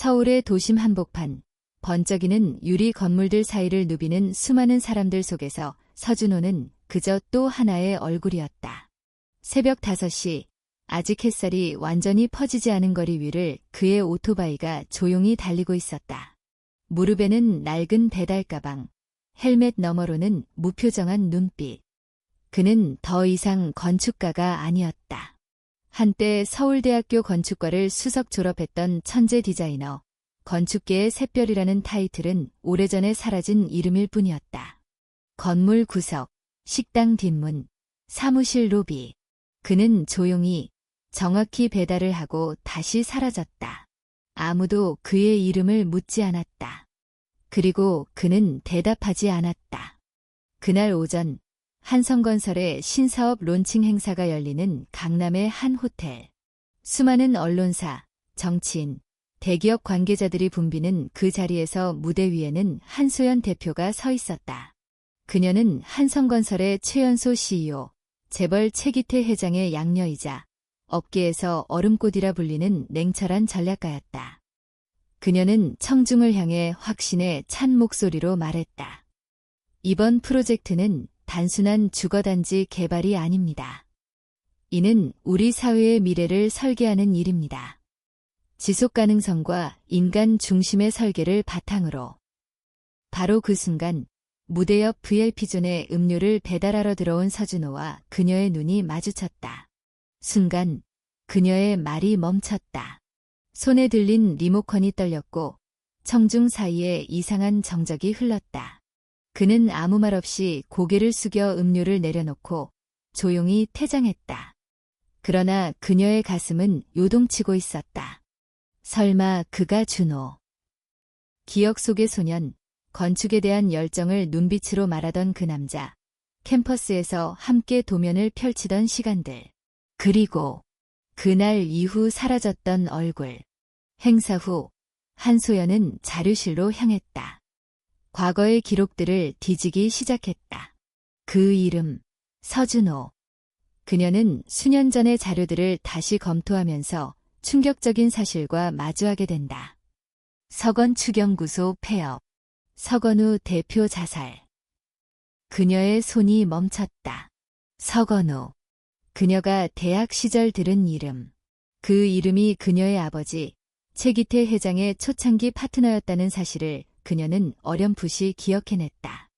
서울의 도심 한복판, 번쩍이는 유리 건물들 사이를 누비는 수많은 사람들 속에서 서준호는 그저 또 하나의 얼굴이었다. 새벽 5시, 아직 햇살이 완전히 퍼지지 않은 거리 위를 그의 오토바이가 조용히 달리고 있었다. 무릎에는 낡은 배달 가방, 헬멧 너머로는 무표정한 눈빛. 그는 더 이상 건축가가 아니었다. 한때 서울대학교 건축과를 수석 졸업했던 천재 디자이너, 건축계의 샛별이라는 타이틀은 오래전에 사라진 이름일 뿐이었다. 건물 구석, 식당 뒷문, 사무실 로비. 그는 조용히, 정확히 배달을 하고 다시 사라졌다. 아무도 그의 이름을 묻지 않았다. 그리고 그는 대답하지 않았다. 그날 오전, 한성건설의 신사업 론칭 행사가 열리는 강남의 한 호텔. 수많은 언론사, 정치인, 대기업 관계자들이 붐비는 그 자리에서 무대 위에는 한소연 대표가 서 있었다. 그녀는 한성건설의 최연소 CEO, 재벌 최기태 회장의 양녀이자 업계에서 얼음꽃이라 불리는 냉철한 전략가였다. 그녀는 청중을 향해 확신에 찬 목소리로 말했다. 이번 프로젝트는 단순한 주거단지 개발이 아닙니다. 이는 우리 사회의 미래를 설계하는 일입니다. 지속가능성과 인간 중심의 설계를 바탕으로. 바로 그 순간 무대 옆 VIP존에 음료를 배달하러 들어온 서준호와 그녀의 눈이 마주쳤다. 순간 그녀의 말이 멈췄다. 손에 들린 리모컨이 떨렸고 청중 사이에 이상한 정적이 흘렀다. 그는 아무 말 없이 고개를 숙여 음료를 내려놓고 조용히 퇴장했다. 그러나 그녀의 가슴은 요동치고 있었다. 설마 그가 준호. 기억 속의 소년, 건축에 대한 열정을 눈빛으로 말하던 그 남자, 캠퍼스에서 함께 도면을 펼치던 시간들, 그리고 그날 이후 사라졌던 얼굴. 행사 후 한소연은 자료실로 향했다. 과거의 기록들을 뒤지기 시작했다. 그 이름, 서준호. 그녀는 수년 전의 자료들을 다시 검토하면서 충격적인 사실과 마주하게 된다. 서건축연구소 폐업, 서건우 대표 자살. 그녀의 손이 멈췄다. 서건우. 그녀가 대학 시절 들은 이름. 그 이름이 그녀의 아버지, 최기태 회장의 초창기 파트너였다는 사실을 그녀는 어렴풋이 기억해냈다.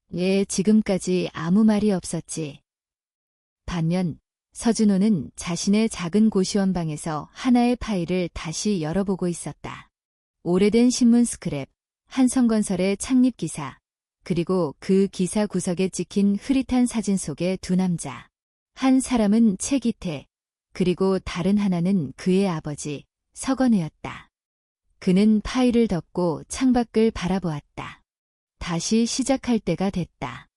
왜 지금까지 아무 말이 없었지? 반면 서준호는 자신의 작은 고시원방에서 하나의 파일을 다시 열어보고 있었다. 오래된 신문 스크랩, 한성건설의 창립 기사, 그리고 그 기사 구석에 찍힌 흐릿한 사진 속의 두 남자. 한 사람은 최기태, 그리고 다른 하나는 그의 아버지, 서건우였다. 그는 파일을 덮고 창밖을 바라보았다. 다시 시작할 때가 됐다.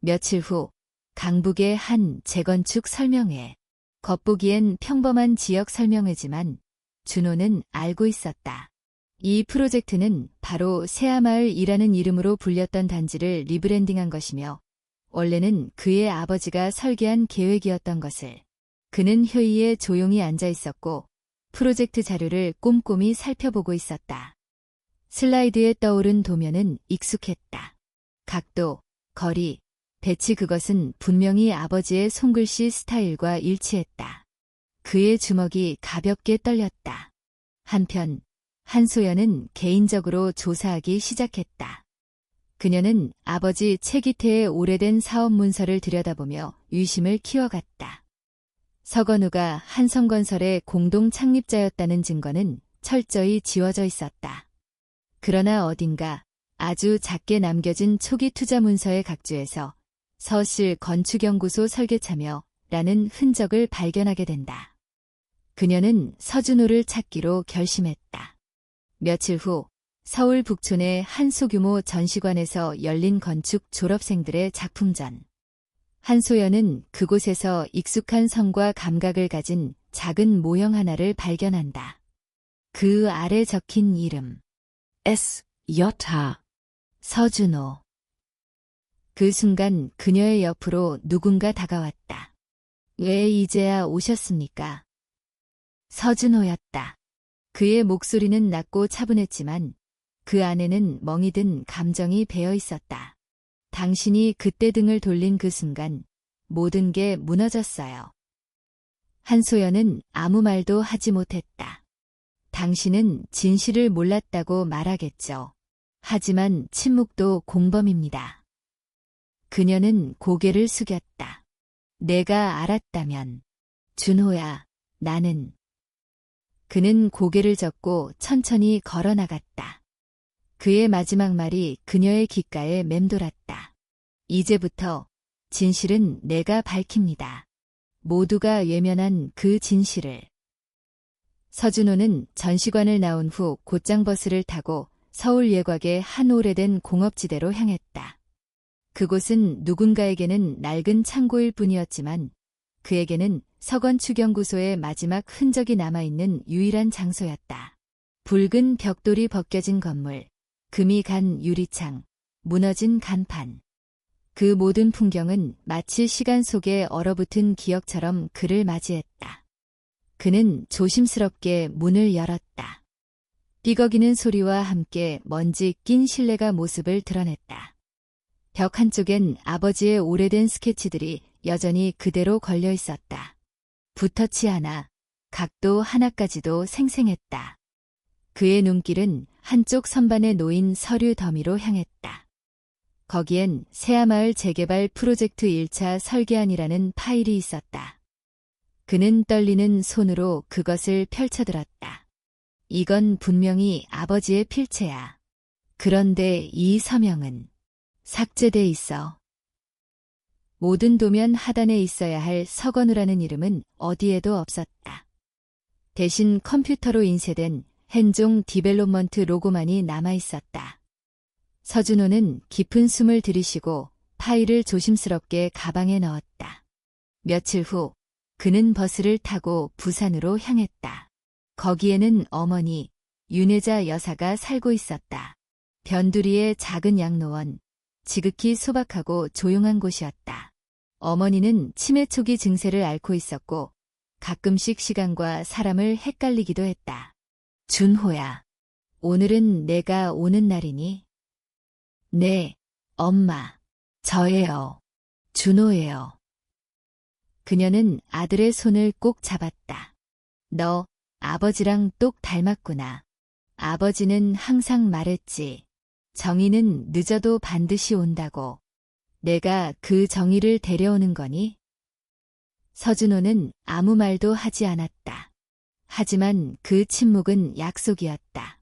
며칠 후 강북의 한 재건축 설명회. 겉보기엔 평범한 지역 설명회지만 준호는 알고 있었다. 이 프로젝트는 바로 새하마을이라는 이름으로 불렸던 단지를 리브랜딩한 것이며 원래는 그의 아버지가 설계한 계획이었던 것을. 그는 회의에 조용히 앉아 있었고 프로젝트 자료를 꼼꼼히 살펴보고 있었다. 슬라이드에 떠오른 도면은 익숙했다. 각도, 거리, 배치 그것은 분명히 아버지의 손글씨 스타일과 일치했다. 그의 주먹이 가볍게 떨렸다. 한편 한소연은 개인적으로 조사하기 시작했다. 그녀는 아버지 최기태의 오래된 사업 문서를 들여다보며 유심을 키워갔다. 서건우가 한성건설의 공동 창립자였다는 증거는 철저히 지워져 있었다. 그러나 어딘가 아주 작게 남겨진 초기 투자 문서의 각주에서 서실 건축연구소 설계차며 라는 흔적을 발견하게 된다. 그녀는 서준호를 찾기로 결심했다. 며칠 후 서울 북촌의 한 소규모 전시관에서 열린 건축 졸업생들의 작품전. 한소연은 그곳에서 익숙한 성과 감각을 가진 작은 모형 하나를 발견한다. 그 아래 적힌 이름. S.J. 서준호. 그 순간 그녀의 옆으로 누군가 다가왔다. 왜 이제야 오셨습니까? 서준호였다. 그의 목소리는 낮고 차분했지만 그 안에는 멍이 든 감정이 배어 있었다. 당신이 그때 등을 돌린 그 순간 모든 게 무너졌어요. 한소연은 아무 말도 하지 못했다. 당신은 진실을 몰랐다고 말하겠죠. 하지만 침묵도 공범입니다. 그녀는 고개를 숙였다. 내가 알았다면. 준호야, 나는. 그는 고개를 젓고 천천히 걸어 나갔다. 그의 마지막 말이 그녀의 귓가에 맴돌았다. 이제부터 진실은 내가 밝힙니다. 모두가 외면한 그 진실을. 서준호는 전시관을 나온 후 곧장 버스를 타고 서울 예곽의 한 오래된 공업지대로 향했다. 그곳은 누군가에게는 낡은 창고일 뿐이었지만 그에게는 서건축연구소의 마지막 흔적이 남아있는 유일한 장소였다. 붉은 벽돌이 벗겨진 건물, 금이 간 유리창, 무너진 간판. 그 모든 풍경은 마치 시간 속에 얼어붙은 기억처럼 그를 맞이했다. 그는 조심스럽게 문을 열었다. 삐걱이는 소리와 함께 먼지 낀 실내가 모습을 드러냈다. 벽 한쪽엔 아버지의 오래된 스케치들이 여전히 그대로 걸려 있었다. 붓터치 하나, 각도 하나까지도 생생했다. 그의 눈길은 한쪽 선반에 놓인 서류 더미로 향했다. 거기엔 새하마을 재개발 프로젝트 1차 설계안이라는 파일이 있었다. 그는 떨리는 손으로 그것을 펼쳐들었다. 이건 분명히 아버지의 필체야. 그런데 이 서명은 삭제돼 있어. 모든 도면 하단에 있어야 할 서건우라는 이름은 어디에도 없었다. 대신 컴퓨터로 인쇄된 hen종 디벨롭먼트 로고만이 남아있었다. 서준호는 깊은 숨을 들이쉬고 파일을 조심스럽게 가방에 넣었다. 며칠 후 그는 버스를 타고 부산으로 향했다. 거기에는 어머니, 윤혜자 여사가 살고 있었다. 변두리의 작은 양로원, 지극히 소박하고 조용한 곳이었다. 어머니는 치매 초기 증세를 앓고 있었고 가끔씩 시간과 사람을 헷갈리기도 했다. 준호야, 오늘은 내가 오는 날이니? 네, 엄마. 저예요. 준호예요. 그녀는 아들의 손을 꼭 잡았다. 너 아버지랑 똑 닮았구나. 아버지는 항상 말했지. 정의는 늦어도 반드시 온다고. 내가 그 정의를 데려오는 거니? 서준호는 아무 말도 하지 않았다. 하지만 그 침묵은 약속이었다.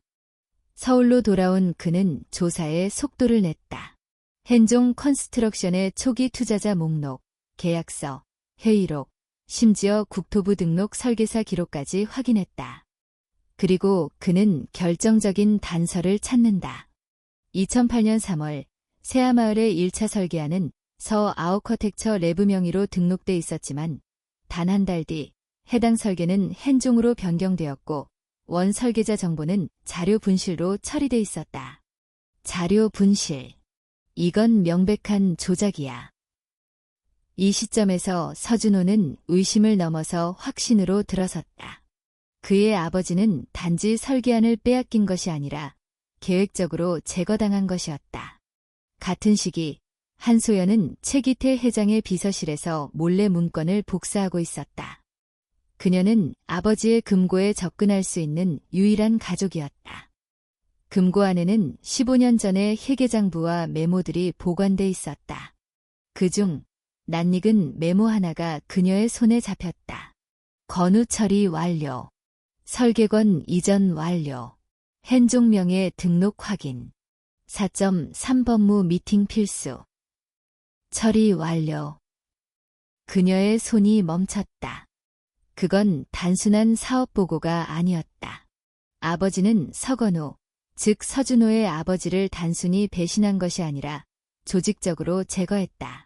서울로 돌아온 그는 조사에 속도를 냈다. hen종 컨스트럭션의 초기 투자자 목록, 계약서, 회의록, 심지어 국토부 등록 설계사 기록까지 확인했다. 그리고 그는 결정적인 단서를 찾는다. 2008년 3월 새하마을의 1차 설계안은 서 아우커텍처 래브 명의로 등록돼 있었지만 단 한 달 뒤 해당 설계는 hen종으로 변경되었고 원 설계자 정보는 자료 분실로 처리돼 있었다. 자료 분실. 이건 명백한 조작이야. 이 시점에서 서준호는 의심을 넘어서 확신으로 들어섰다. 그의 아버지는 단지 설계안을 빼앗긴 것이 아니라 계획적으로 제거당한 것이었다. 같은 시기 한소연은 최기태 회장의 비서실에서 몰래 문건을 복사하고 있었다. 그녀는 아버지의 금고에 접근할 수 있는 유일한 가족이었다. 금고 안에는 15년 전의 회계장부와 메모들이 보관돼 있었다. 그중 낯익은 메모 하나가 그녀의 손에 잡혔다. 건우 처리 완료. 설계권 이전 완료. hen종명의 등록 확인. 4.3 법무 미팅 필수. 처리 완료. 그녀의 손이 멈췄다. 그건 단순한 사업 보고가 아니었다. 아버지는 서건우, 즉 서준호의 아버지를 단순히 배신한 것이 아니라 조직적으로 제거했다.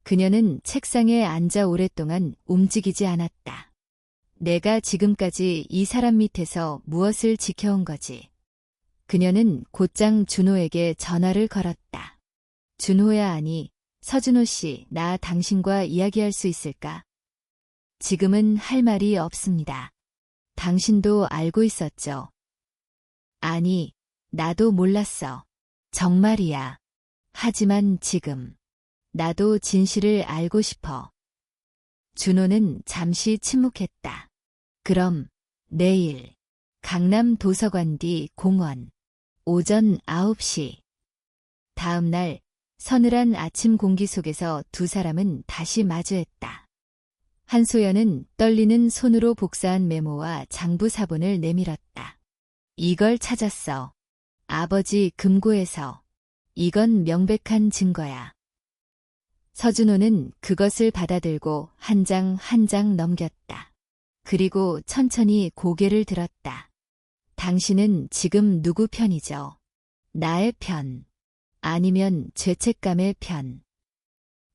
그녀는 책상에 앉아 오랫동안 움직이지 않았다. 내가 지금까지 이 사람 밑에서 무엇을 지켜온 거지? 그녀는 곧장 준호에게 전화를 걸었다. 준호야, 아니, 서준호 씨, 나 당신과 이야기할 수 있을까? 지금은 할 말이 없습니다. 당신도 알고 있었죠? 아니, 나도 몰랐어. 정말이야. 하지만 지금, 나도 진실을 알고 싶어. 준호는 잠시 침묵했다. 그럼, 내일, 강남 도서관 뒤 공원, 오전 9시. 다음 날, 서늘한 아침 공기 속에서 두 사람은 다시 마주했다. 한소연은 떨리는 손으로 복사한 메모와 장부 사본을 내밀었다. 이걸 찾았어. 아버지 금고에서. 이건 명백한 증거야. 서준호는 그것을 받아들고 한 장 한 장 넘겼다. 그리고 천천히 고개를 들었다. 당신은 지금 누구 편이죠? 나의 편. 아니면 죄책감의 편.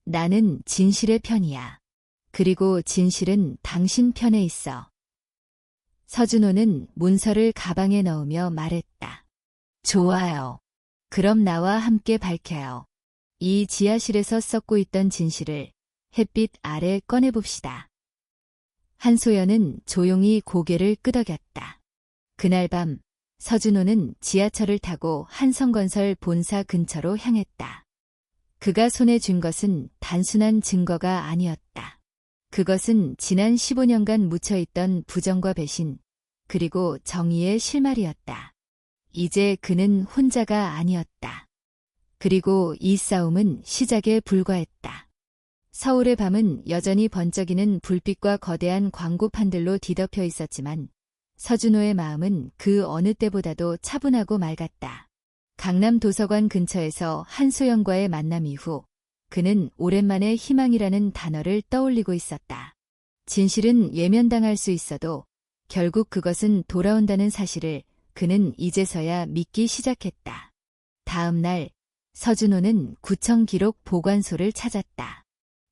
나는 진실의 편이야. 그리고 진실은 당신 편에 있어. 서준호는 문서를 가방에 넣으며 말했다. 좋아요. 그럼 나와 함께 밝혀요. 이 지하실에서 썩고 있던 진실을 햇빛 아래 꺼내봅시다. 한소연은 조용히 고개를 끄덕였다. 그날 밤 서준호는 지하철을 타고 한성건설 본사 근처로 향했다. 그가 손에 쥔 것은 단순한 증거가 아니었다. 그것은 지난 15년간 묻혀있던 부정과 배신, 그리고 정의의 실마리였다. 이제 그는 혼자가 아니었다. 그리고 이 싸움은 시작에 불과했다. 서울의 밤은 여전히 번쩍이는 불빛과 거대한 광고판들로 뒤덮여 있었지만 서준호의 마음은 그 어느 때보다도 차분하고 맑았다. 강남 도서관 근처에서 한소연과의 만남 이후 그는 오랜만에 희망이라는 단어를 떠올리고 있었다. 진실은 외면당할 수 있어도 결국 그것은 돌아온다는 사실을 그는 이제서야 믿기 시작했다. 다음 날 서준호는 구청 기록 보관소를 찾았다.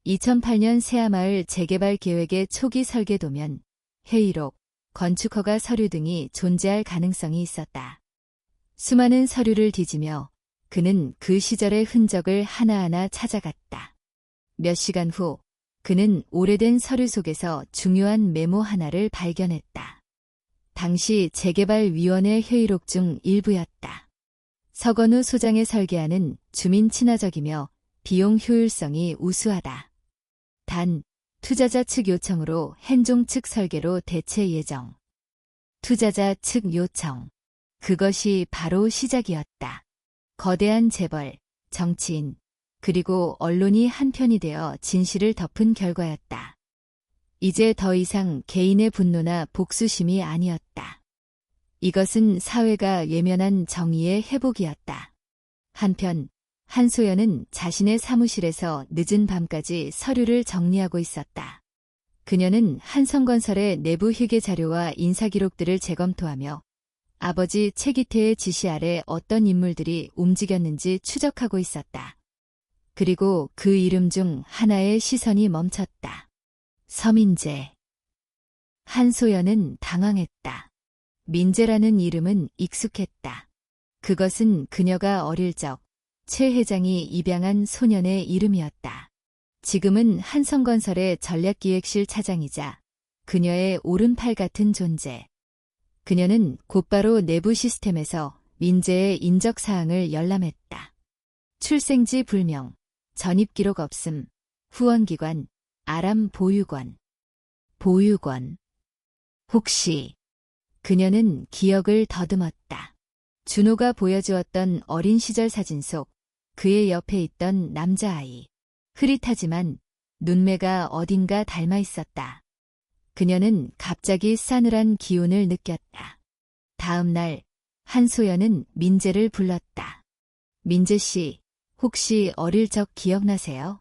2008년 새하마을 재개발 계획의 초기 설계도면, 회의록, 건축허가 서류 등이 존재할 가능성이 있었다. 수많은 서류를 뒤지며 그는 그 시절의 흔적을 하나하나 찾아갔다. 몇 시간 후 그는 오래된 서류 속에서 중요한 메모 하나를 발견했다. 당시 재개발위원회 회의록 중 일부였다. 서건우 소장의 설계안은 주민 친화적이며 비용 효율성이 우수하다. 단, 투자자 측 요청으로 hen종 측 설계로 대체 예정. 투자자 측 요청. 그것이 바로 시작이었다. 거대한 재벌, 정치인, 그리고 언론이 한편이 되어 진실을 덮은 결과였다. 이제 더 이상 개인의 분노나 복수심이 아니었다. 이것은 사회가 외면한 정의의 회복이었다. 한편 한소연은 자신의 사무실에서 늦은 밤까지 서류를 정리하고 있었다. 그녀는 한성건설의 내부 회계 자료와 인사기록들을 재검토하며 아버지 최기태의 지시 아래 어떤 인물들이 움직였는지 추적하고 있었다. 그리고 그 이름 중 하나의 시선이 멈췄다. 서민재. 한소연은 당황했다. 민재라는 이름은 익숙했다. 그것은 그녀가 어릴 적 최 회장이 입양한 소년의 이름이었다. 지금은 한성건설의 전략기획실 차장이자 그녀의 오른팔 같은 존재. 그녀는 곧바로 내부 시스템에서 민재의 인적사항을 열람했다. 출생지 불명, 전입기록 없음, 후원기관, 아람 보유권. 보유권. 혹시 그녀는 기억을 더듬었다. 준호가 보여주었던 어린 시절 사진 속 그의 옆에 있던 남자아이. 흐릿하지만 눈매가 어딘가 닮아 있었다. 그녀는 갑자기 싸늘한 기운을 느꼈다. 다음 날 한소연은 민재를 불렀다. 민재 씨, 혹시 어릴 적 기억나세요?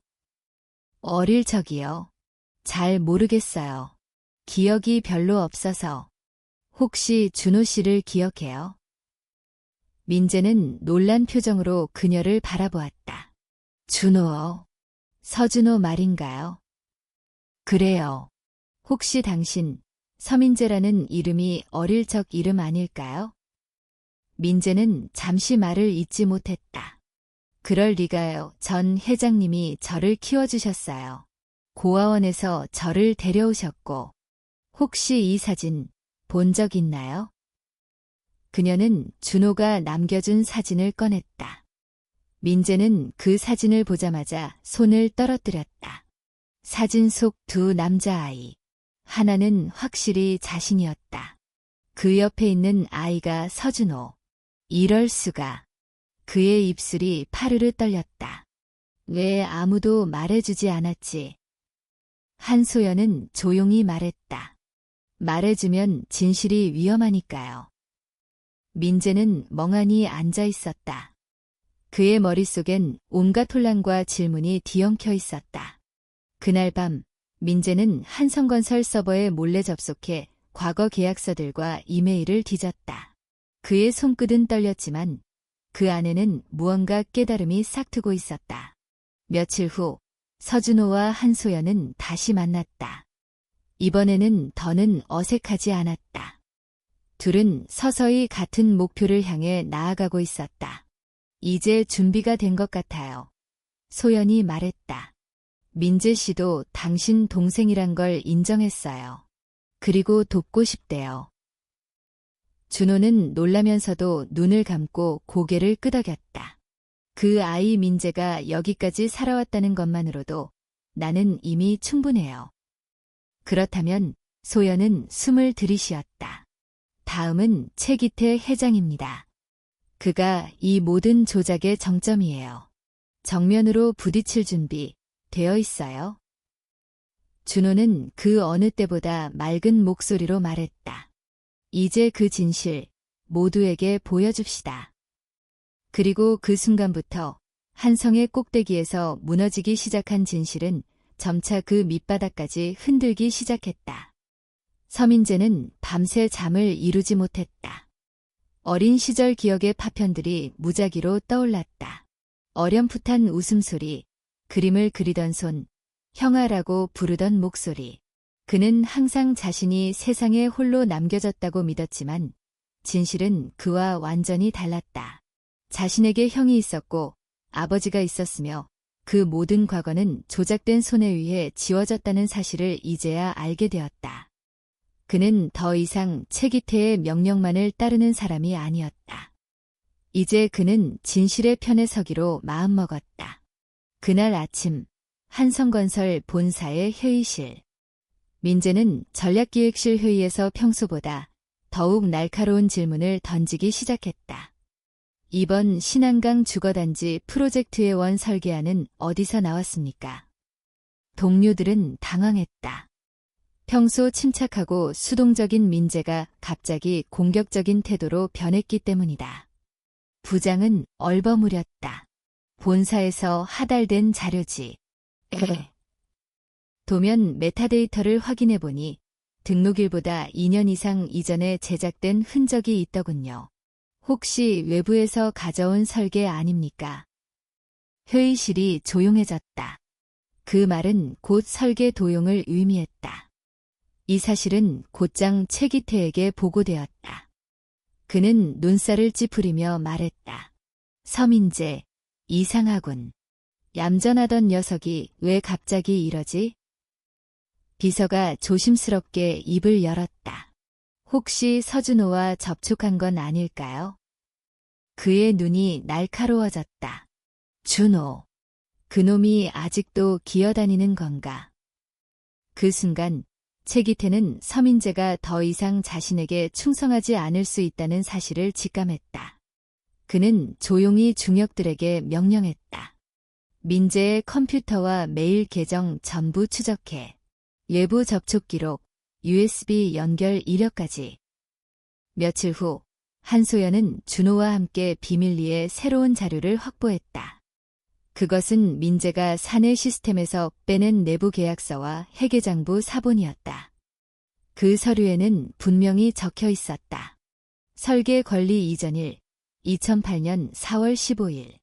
어릴 적이요? 잘 모르겠어요. 기억이 별로 없어서. 혹시 준호 씨를 기억해요? 민재는 놀란 표정으로 그녀를 바라보았다. 준호요? 서준호 말인가요? 그래요. 혹시 당신 서민재라는 이름이 어릴 적 이름 아닐까요? 민재는 잠시 말을 잇지 못했다. 그럴 리가요. 전 회장님이 저를 키워주셨어요. 고아원에서 저를 데려오셨고, 혹시 이 사진 본 적 있나요? 그녀는 준호가 남겨준 사진을 꺼냈다. 민재는 그 사진을 보자마자 손을 떨어뜨렸다. 사진 속 두 남자아이. 하나는 확실히 자신이었다. 그 옆에 있는 아이가 서준호. 이럴 수가. 그의 입술이 파르르 떨렸다. 왜 아무도 말해주지 않았지? 한소연은 조용히 말했다. 말해주면 진실이 위험하니까요. 민재는 멍하니 앉아 있었다. 그의 머릿속엔 온갖 혼란과 질문이 뒤엉켜 있었다. 그날 밤 민재는 한성건설 서버에 몰래 접속해 과거 계약서들과 이메일을 뒤졌다. 그의 손끝은 떨렸지만 그 안에는 무언가 깨달음이 싹트고 있었다. 며칠 후 서준호와 한소연은 다시 만났다. 이번에는 더는 어색하지 않았다. 둘은 서서히 같은 목표를 향해 나아가고 있었다. 이제 준비가 된 것 같아요. 소연이 말했다. 민재 씨도 당신 동생이란 걸 인정했어요. 그리고 돕고 싶대요. 준호는 놀라면서도 눈을 감고 고개를 끄덕였다. 그 아이 민재가 여기까지 살아왔다는 것만으로도 나는 이미 충분해요. 그렇다면 소연은 숨을 들이쉬었다. 다음은 최기태 회장입니다. 그가 이 모든 조작의 정점이에요. 정면으로 부딪힐 준비 되어 있어요. 준호는 그 어느 때보다 맑은 목소리로 말했다. 이제 그 진실 모두에게 보여줍시다. 그리고 그 순간부터 한성의 꼭대기에서 무너지기 시작한 진실은 점차 그 밑바닥까지 흔들기 시작했다. 서민재는 밤새 잠을 이루지 못했다. 어린 시절 기억의 파편들이 무작위로 떠올랐다. 어렴풋한 웃음소리, 그림을 그리던 손, 형아라고 부르던 목소리. 그는 항상 자신이 세상에 홀로 남겨졌다고 믿었지만 진실은 그와 완전히 달랐다. 자신에게 형이 있었고 아버지가 있었으며 그 모든 과거는 조작된 손에 의해 지워졌다는 사실을 이제야 알게 되었다. 그는 더 이상 최기태의 명령만을 따르는 사람이 아니었다. 이제 그는 진실의 편에 서기로 마음먹었다. 그날 아침 한성건설 본사의 회의실. 민재는 전략기획실 회의에서 평소보다 더욱 날카로운 질문을 던지기 시작했다. 이번 신한강 주거단지 프로젝트의 원 설계안은 어디서 나왔습니까? 동료들은 당황했다. 평소 침착하고 수동적인 민재가 갑자기 공격적인 태도로 변했기 때문이다. 부장은 얼버무렸다. 본사에서 하달된 자료지. 도면 메타데이터를 확인해보니 등록일보다 2년 이상 이전에 제작된 흔적이 있더군요. 혹시 외부에서 가져온 설계 아닙니까? 회의실이 조용해졌다. 그 말은 곧 설계 도용을 의미했다. 이 사실은 곧장 최기태에게 보고되었다. 그는 눈살을 찌푸리며 말했다. 서민재, 이상하군. 얌전하던 녀석이 왜 갑자기 이러지? 비서가 조심스럽게 입을 열었다. 혹시 서준호와 접촉한 건 아닐까요? 그의 눈이 날카로워졌다. 준호. 그놈이 아직도 기어다니는 건가? 그 순간 최기태는 서민재가 더 이상 자신에게 충성하지 않을 수 있다는 사실을 직감했다. 그는 조용히 중역들에게 명령했다. 민재의 컴퓨터와 메일 계정 전부 추적해. 외부 접촉 기록, USB 연결 이력까지. 며칠 후 한소연은 준호와 함께 비밀리에 새로운 자료를 확보했다. 그것은 민재가 사내 시스템에서 빼낸 내부 계약서와 회계장부 사본이었다. 그 서류에는 분명히 적혀 있었다. 설계 권리 이전일 2008년 4월 15일.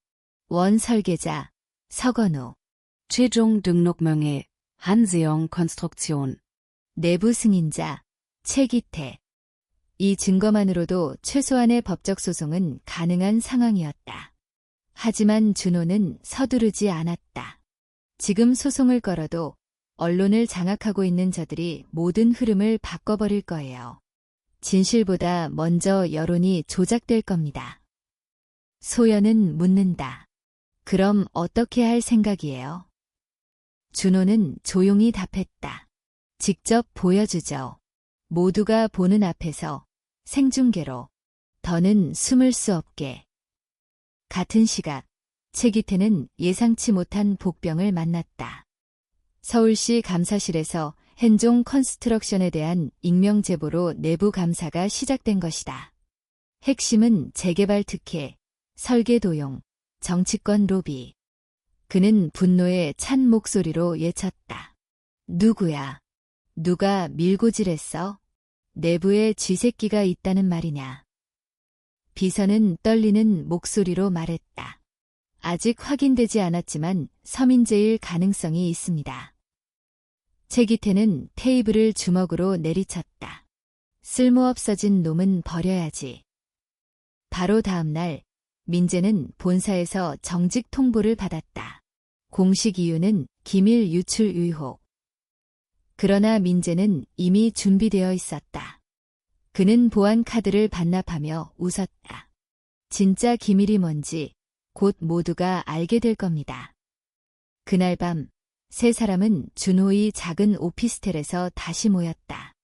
원 설계자 서건우. 최종 등록명예 한세영 컨스트럭션. 내부 승인자 최기태. 이 증거만으로도 최소한의 법적 소송은 가능한 상황이었다. 하지만 준호는 서두르지 않았다. 지금 소송을 걸어도 언론을 장악하고 있는 저들이 모든 흐름을 바꿔버릴 거예요. 진실보다 먼저 여론이 조작될 겁니다. 소연은 묻는다. 그럼 어떻게 할 생각이에요? 준호는 조용히 답했다. 직접 보여주죠. 모두가 보는 앞에서 생중계로. 더는 숨을 수 없게. 같은 시각, 최기태는 예상치 못한 복병을 만났다. 서울시 감사실에서 hen종 컨스트럭션에 대한 익명 제보로 내부 감사가 시작된 것이다. 핵심은 재개발 특혜, 설계 도용, 정치권 로비. 그는 분노에 찬 목소리로 예쳤다. 누구야? 누가 밀고질했어? 내부에 쥐새끼가 있다는 말이냐? 비서는 떨리는 목소리로 말했다. 아직 확인되지 않았지만 서민제일 가능성이 있습니다. 최기태는 테이블을 주먹으로 내리쳤다. 쓸모없어진 놈은 버려야지. 바로 다음 날 민재는 본사에서 정직 통보를 받았다. 공식 이유는 기밀 유출 의혹. 그러나 민재는 이미 준비되어 있었다. 그는 보안 카드를 반납하며 웃었다. 진짜 기밀이 뭔지 곧 모두가 알게 될 겁니다. 그날 밤 세 사람은 준호의 작은 오피스텔에서 다시 모였다.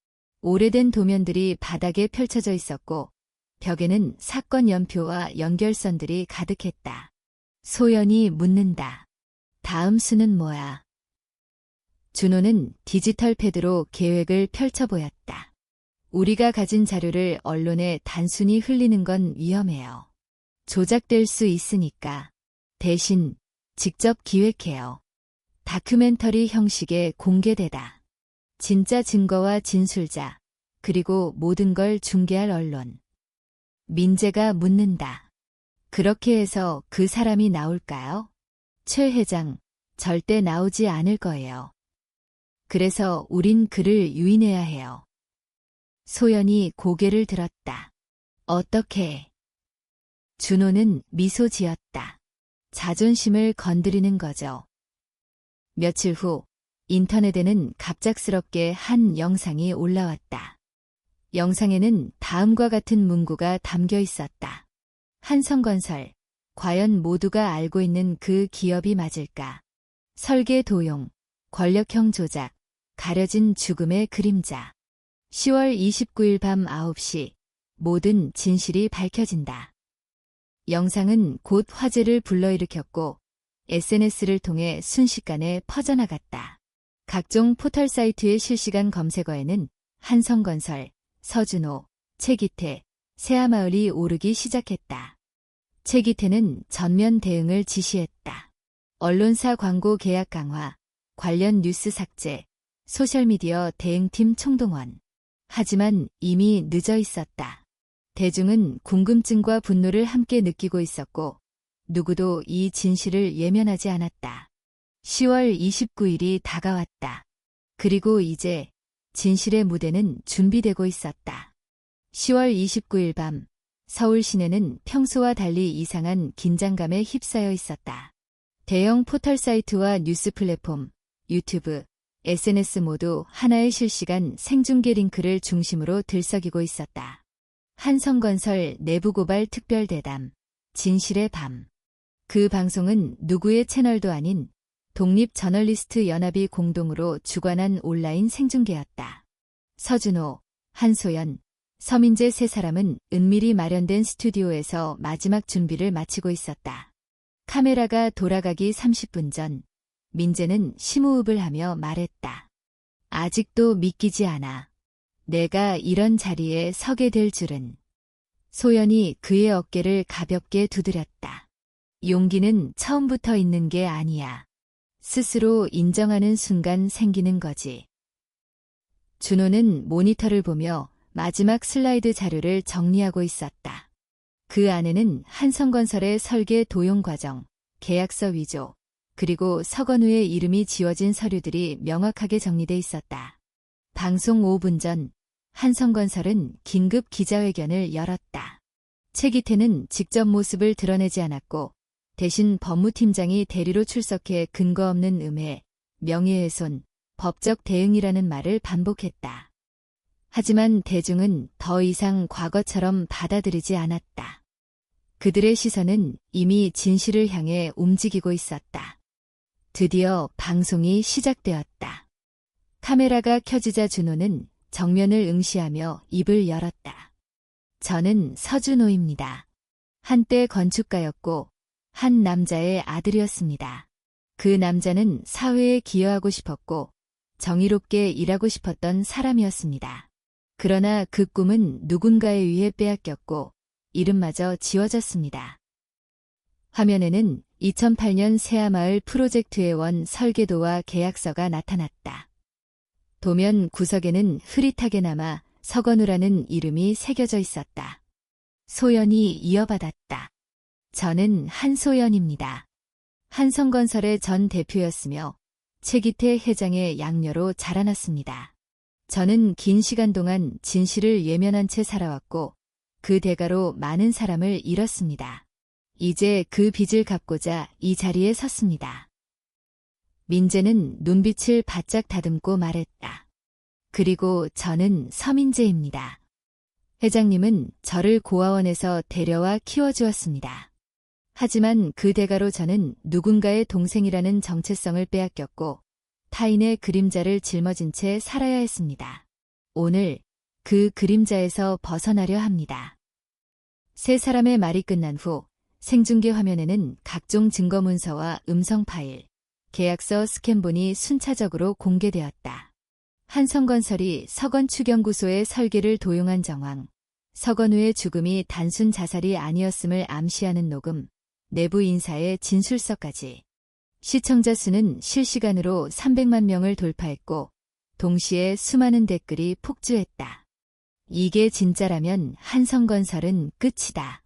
오래된 도면들이 바닥에 펼쳐져 있었고 벽에는 사건 연표와 연결선들이 가득했다. 소연이 묻는다. 다음 수는 뭐야? 준호는 디지털 패드로 계획을 펼쳐 보였다. 우리가 가진 자료를 언론에 단순히 흘리는 건 위험해요. 조작될 수 있으니까. 대신 직접 기획해요. 다큐멘터리 형식의 공개되다. 진짜 증거와 진술자, 그리고 모든 걸 중계할 언론. 민재가 묻는다. 그렇게 해서 그 사람이 나올까요? 최 회장, 절대 나오지 않을 거예요. 그래서 우린 그를 유인해야 해요. 소연이 고개를 들었다. 어떻게? 준호는 미소 지었다. 자존심을 건드리는 거죠. 며칠 후 인터넷에는 갑작스럽게 한 영상이 올라왔다. 영상에는 다음과 같은 문구가 담겨 있었다. 한성건설, 과연 모두가 알고 있는 그 기업이 맞을까? 설계 도용, 권력형 조작, 가려진 죽음의 그림자. 10월 29일 밤 9시, 모든 진실이 밝혀진다. 영상은 곧 화제를 불러일으켰고 SNS를 통해 순식간에 퍼져나갔다. 각종 포털 사이트의 실시간 검색어에는 한성건설, 서준호, 최기태, 새하마을이 오르기 시작했다. 최기태는 전면 대응을 지시했다. 언론사 광고 계약 강화, 관련 뉴스 삭제, 소셜미디어 대응팀 총동원. 하지만 이미 늦어 있었다. 대중은 궁금증과 분노를 함께 느끼고 있었고 누구도 이 진실을 예면하지 않았다. 10월 29일이 다가왔다. 그리고 이제 진실의 무대는 준비되고 있었다. 10월 29일 밤 서울 시내는 평소와 달리 이상한 긴장감에 휩싸여 있었다. 대형 포털 사이트와 뉴스 플랫폼, 유튜브, SNS 모두 하나의 실시간 생중계 링크를 중심으로 들썩이고 있었다. 한성건설 내부고발 특별대담, 진실의 밤. 그 방송은 누구의 채널도 아닌 독립 저널리스트 연합이 공동으로 주관한 온라인 생중계였다. 서준호, 한소연, 서민재 세 사람은 은밀히 마련된 스튜디오에서 마지막 준비를 마치고 있었다. 카메라가 돌아가기 30분 전, 민재는 심호흡을 하며 말했다. 아직도 믿기지 않아. 내가 이런 자리에 서게 될 줄은. 소연이 그의 어깨를 가볍게 두드렸다. 용기는 처음부터 있는 게 아니야. 스스로 인정하는 순간 생기는 거지. 준호는 모니터를 보며 마지막 슬라이드 자료를 정리하고 있었다. 그 안에는 한성건설의 설계 도용 과정, 계약서 위조, 그리고 서건우의 이름이 지워진 서류들이 명확하게 정리돼 있었다. 방송 5분 전 한성건설은 긴급 기자회견을 열었다. 최기태는 직접 모습을 드러내지 않았고 대신 법무팀장이 대리로 출석해 근거 없는 음해, 명예훼손, 법적 대응이라는 말을 반복했다. 하지만 대중은 더 이상 과거처럼 받아들이지 않았다. 그들의 시선은 이미 진실을 향해 움직이고 있었다. 드디어 방송이 시작되었다. 카메라가 켜지자 준호는 정면을 응시하며 입을 열었다. 저는 서준호입니다. 한때 건축가였고 한 남자의 아들이었습니다. 그 남자는 사회에 기여하고 싶었고 정의롭게 일하고 싶었던 사람이었습니다. 그러나 그 꿈은 누군가에 의해 빼앗겼고 이름마저 지워졌습니다. 화면에는 2008년 새하마을 프로젝트회원 설계도와 계약서가 나타났다. 도면 구석에는 흐릿하게 남아 서건우라는 이름이 새겨져 있었다. 소연이 이어받았다. 저는 한소연입니다. 한성건설의 전 대표였으며 최기태 회장의 양녀로 자라났습니다. 저는 긴 시간 동안 진실을 외면한 채 살아왔고 그 대가로 많은 사람을 잃었습니다. 이제 그 빚을 갚고자 이 자리에 섰습니다. 민재는 눈빛을 바짝 다듬고 말했다. 그리고 저는 서민재입니다. 회장님은 저를 고아원에서 데려와 키워주었습니다. 하지만 그 대가로 저는 누군가의 동생이라는 정체성을 빼앗겼고 타인의 그림자를 짊어진 채 살아야 했습니다. 오늘 그 그림자에서 벗어나려 합니다. 세 사람의 말이 끝난 후 생중계 화면에는 각종 증거 문서와 음성 파일, 계약서 스캔본이 순차적으로 공개되었다. 한성건설이 서건축연구소의 설계를 도용한 정황, 서건우의 죽음이 단순 자살이 아니었음을 암시하는 녹음, 내부 인사의 진술서까지. 시청자 수는 실시간으로 300만 명을 돌파했고 동시에 수많은 댓글이 폭주했다. 이게 진짜라면 한성건설은 끝이다.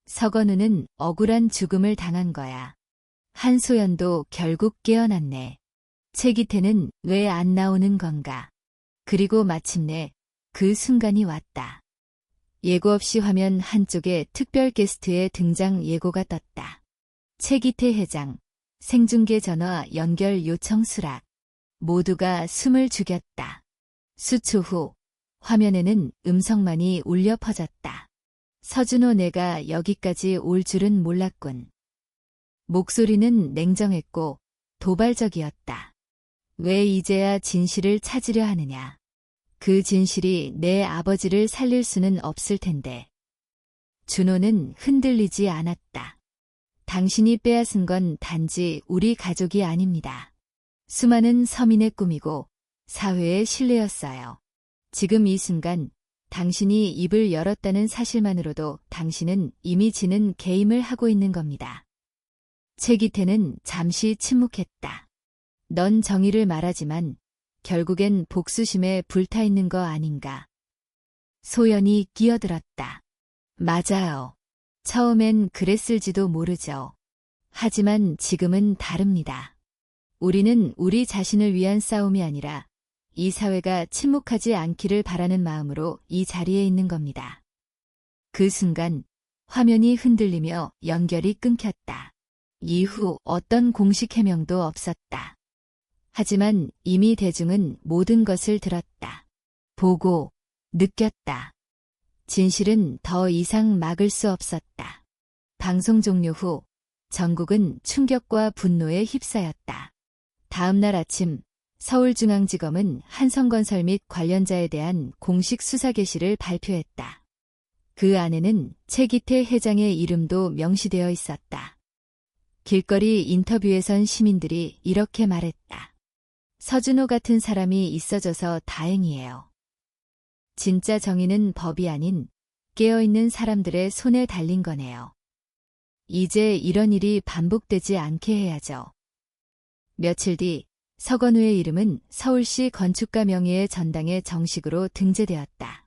서건우는 억울한 죽음을 당한 거야. 한소연도 결국 깨어났네. 최기태는 왜 안 나오는 건가? 그리고 마침내 그 순간이 왔다. 예고 없이 화면 한쪽에 특별 게스트의 등장 예고가 떴다. 최기태 회장, 생중계 전화 연결 요청 수락. 모두가 숨을 죽였다. 수초 후 화면에는 음성만이 울려 퍼졌다. 서준호 내가 여기까지 올 줄은 몰랐군. 목소리는 냉정했고 도발적이었다. 왜 이제야 진실을 찾으려 하느냐. 그 진실이 내 아버지를 살릴 수는 없을 텐데. 준호는 흔들리지 않았다. 당신이 빼앗은 건 단지 우리 가족이 아닙니다. 수많은 서민의 꿈이고 사회의 신뢰였어요. 지금 이 순간 당신이 입을 열었다는 사실만으로도 당신은 이미 지는 게임을 하고 있는 겁니다. 최기태는 잠시 침묵했다. 넌 정의를 말하지만 결국엔 복수심에 불타있는 거 아닌가. 소연이 끼어들었다. 맞아요. 처음엔 그랬을지도 모르죠. 하지만 지금은 다릅니다. 우리는 우리 자신을 위한 싸움이 아니라 이 사회가 침묵하지 않기를 바라는 마음으로 이 자리에 있는 겁니다. 그 순간 화면이 흔들리며 연결이 끊겼다. 이후 어떤 공식 해명도 없었다. 하지만 이미 대중은 모든 것을 들었다. 보고, 느꼈다. 진실은 더 이상 막을 수 없었다. 방송 종료 후 전국은 충격과 분노에 휩싸였다. 다음 날 아침 서울중앙지검은 한성건설 및 관련자에 대한 공식 수사 개시를 발표했다. 그 안에는 최기태 회장의 이름도 명시되어 있었다. 길거리 인터뷰에선 시민들이 이렇게 말했다. 서준호 같은 사람이 있어져서 다행이에요. 진짜 정의는 법이 아닌 깨어있는 사람들의 손에 달린 거네요. 이제 이런 일이 반복되지 않게 해야죠. 며칠 뒤 서건우의 이름은 서울시 건축가 명의의 전당에 정식으로 등재되었다.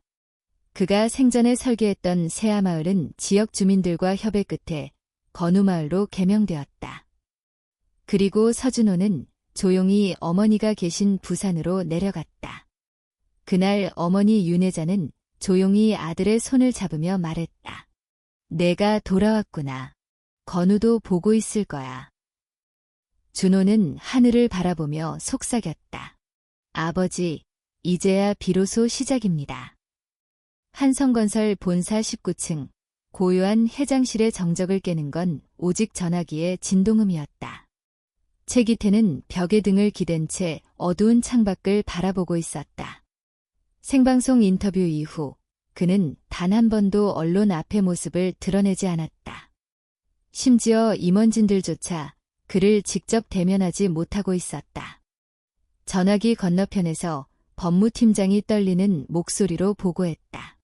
그가 생전에 설계했던 새하마을은 지역 주민들과 협의 끝에 건우마을로 개명되었다. 그리고 서준호는 조용히 어머니가 계신 부산으로 내려갔다. 그날 어머니 윤혜자는 조용히 아들의 손을 잡으며 말했다. 내가 돌아왔구나. 건우도 보고 있을 거야. 준호는 하늘을 바라보며 속삭였다. 아버지, 이제야 비로소 시작입니다. 한성건설 본사 19층, 고요한 회장실의 정적을 깨는 건 오직 전화기의 진동음이었다. 최기태는 벽에 등을 기댄 채 어두운 창밖을 바라보고 있었다. 생방송 인터뷰 이후 그는 단 한 번도 언론 앞의 모습을 드러내지 않았다. 심지어 임원진들조차 그를 직접 대면하지 못하고 있었다. 전화기 건너편에서 법무팀장이 떨리는 목소리로 보고했다.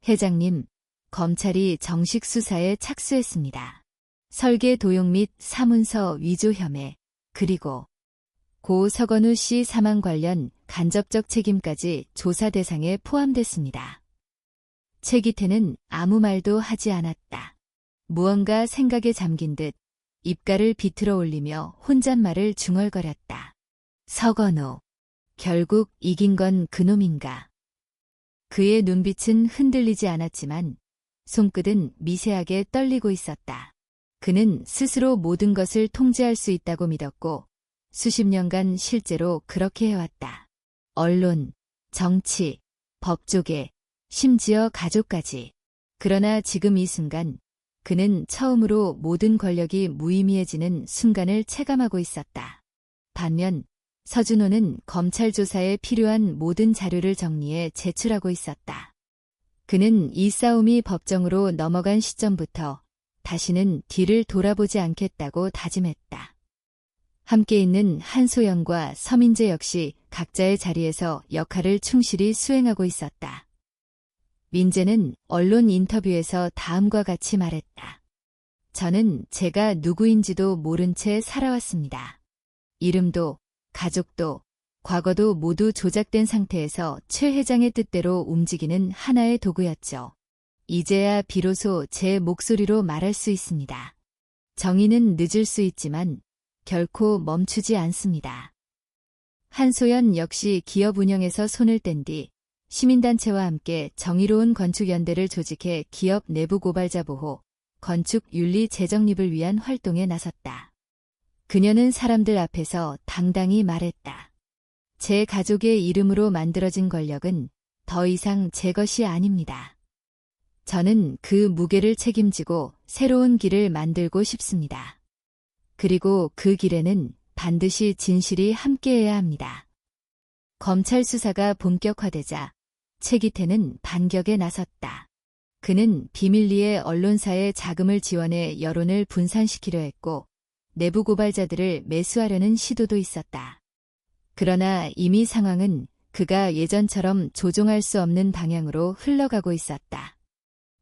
회장님, 검찰이 정식 수사에 착수했습니다. 설계 도용 및 사문서 위조 혐의, 그리고 고 서건우 씨 사망 관련 간접적 책임까지 조사 대상에 포함됐습니다. 최기태는 아무 말도 하지 않았다. 무언가 생각에 잠긴 듯 입가를 비틀어 올리며 혼잣말을 중얼거렸다. 서건우, 결국 이긴 건 그놈인가. 그의 눈빛은 흔들리지 않았지만 손끝은 미세하게 떨리고 있었다. 그는 스스로 모든 것을 통제할 수 있다고 믿었고 수십 년간 실제로 그렇게 해왔다. 언론, 정치, 법조계, 심지어 가족까지. 그러나 지금 이 순간 그는 처음으로 모든 권력이 무의미해지는 순간을 체감하고 있었다. 반면 서준호는 검찰 조사에 필요한 모든 자료를 정리해 제출하고 있었다. 그는 이 싸움이 법정으로 넘어간 시점부터 다시는 뒤를 돌아보지 않겠다고 다짐했다. 함께 있는 한소연과 서민재 역시 각자의 자리에서 역할을 충실히 수행하고 있었다. 민재는 언론 인터뷰에서 다음과 같이 말했다. 저는 제가 누구인지도 모른 채 살아왔습니다. 이름도, 가족도, 과거도 모두 조작된 상태에서 최 회장의 뜻대로 움직이는 하나의 도구였죠. 이제야 비로소 제 목소리로 말할 수 있습니다. 정의는 늦을 수 있지만 결코 멈추지 않습니다. 한소연 역시 기업 운영에서 손을 뗀 뒤 시민단체와 함께 정의로운 건축연대를 조직해 기업 내부 고발자 보호, 건축 윤리 재정립을 위한 활동에 나섰다. 그녀는 사람들 앞에서 당당히 말했다. 제 가족의 이름으로 만들어진 권력은 더 이상 제 것이 아닙니다. 저는 그 무게를 책임지고 새로운 길을 만들고 싶습니다. 그리고 그 길에는 반드시 진실이 함께해야 합니다. 검찰 수사가 본격화되자 최기태는 반격에 나섰다. 그는 비밀리에 언론사에 자금을 지원해 여론을 분산시키려 했고 내부 고발자들을 매수하려는 시도도 있었다. 그러나 이미 상황은 그가 예전처럼 조종할 수 없는 방향으로 흘러가고 있었다.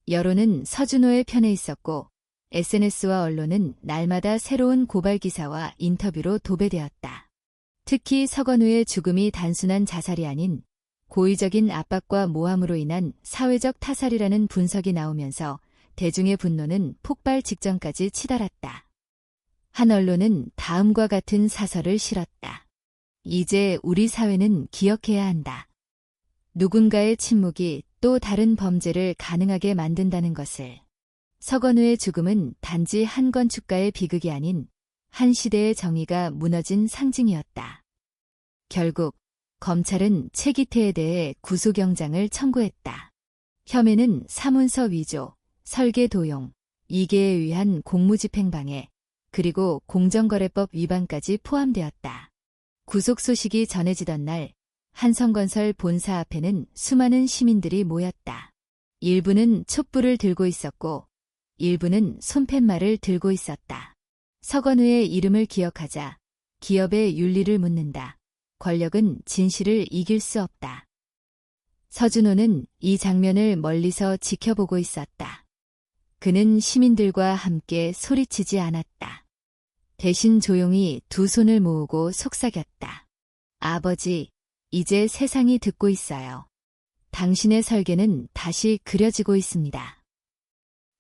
여론은 서준호의 편에 있었고 SNS와 언론은 날마다 새로운 고발 기사와 인터뷰로 도배되었다. 특히 서건우의 죽음이 단순한 자살이 아닌 고의적인 압박과 모함으로 인한 사회적 타살이라는 분석이 나오면서 대중의 분노는 폭발 직전까지 치달았다. 한 언론은 다음과 같은 사설을 실었다. 이제 우리 사회는 기억해야 한다. 누군가의 침묵이 또 다른 범죄를 가능하게 만든다는 것을. 서건우의 죽음은 단지 한 건축가의 비극이 아닌 한 시대의 정의가 무너진 상징이었다. 결국 검찰은 최기태에 대해 구속영장을 청구했다. 혐의는 사문서 위조, 설계 도용, 이계에 의한 공무집행방해, 그리고 공정거래법 위반까지 포함되었다. 구속 소식이 전해지던 날 한성건설 본사 앞에는 수많은 시민들이 모였다. 일부는 촛불을 들고 있었고 일부는 손팻말을 들고 있었다. 서건우의 이름을 기억하자 기업의 윤리를 묻는다. 권력은 진실을 이길 수 없다. 서준호는 이 장면을 멀리서 지켜보고 있었다. 그는 시민들과 함께 소리치지 않았다. 대신 조용히 두 손을 모으고 속삭였다. 아버지, 이제 세상이 듣고 있어요. 당신의 설계는 다시 그려지고 있습니다.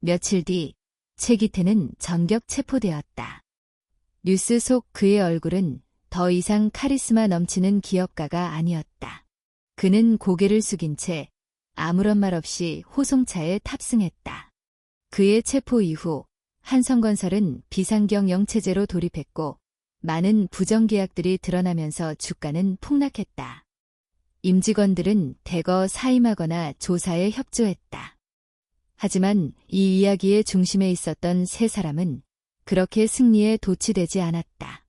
며칠 뒤 최기태는 전격 체포되었다. 뉴스 속 그의 얼굴은 더 이상 카리스마 넘치는 기업가가 아니었다. 그는 고개를 숙인 채 아무런 말 없이 호송차에 탑승했다. 그의 체포 이후 한성건설은 비상경 영체제로 돌입했고 많은 부정계약들이 드러나면서 주가는 폭락했다. 임직원들은 대거 사임하거나 조사에 협조했다. 하지만 이 이야기의 중심에 있었던 세 사람은 그렇게 승리에 도취되지 않았다.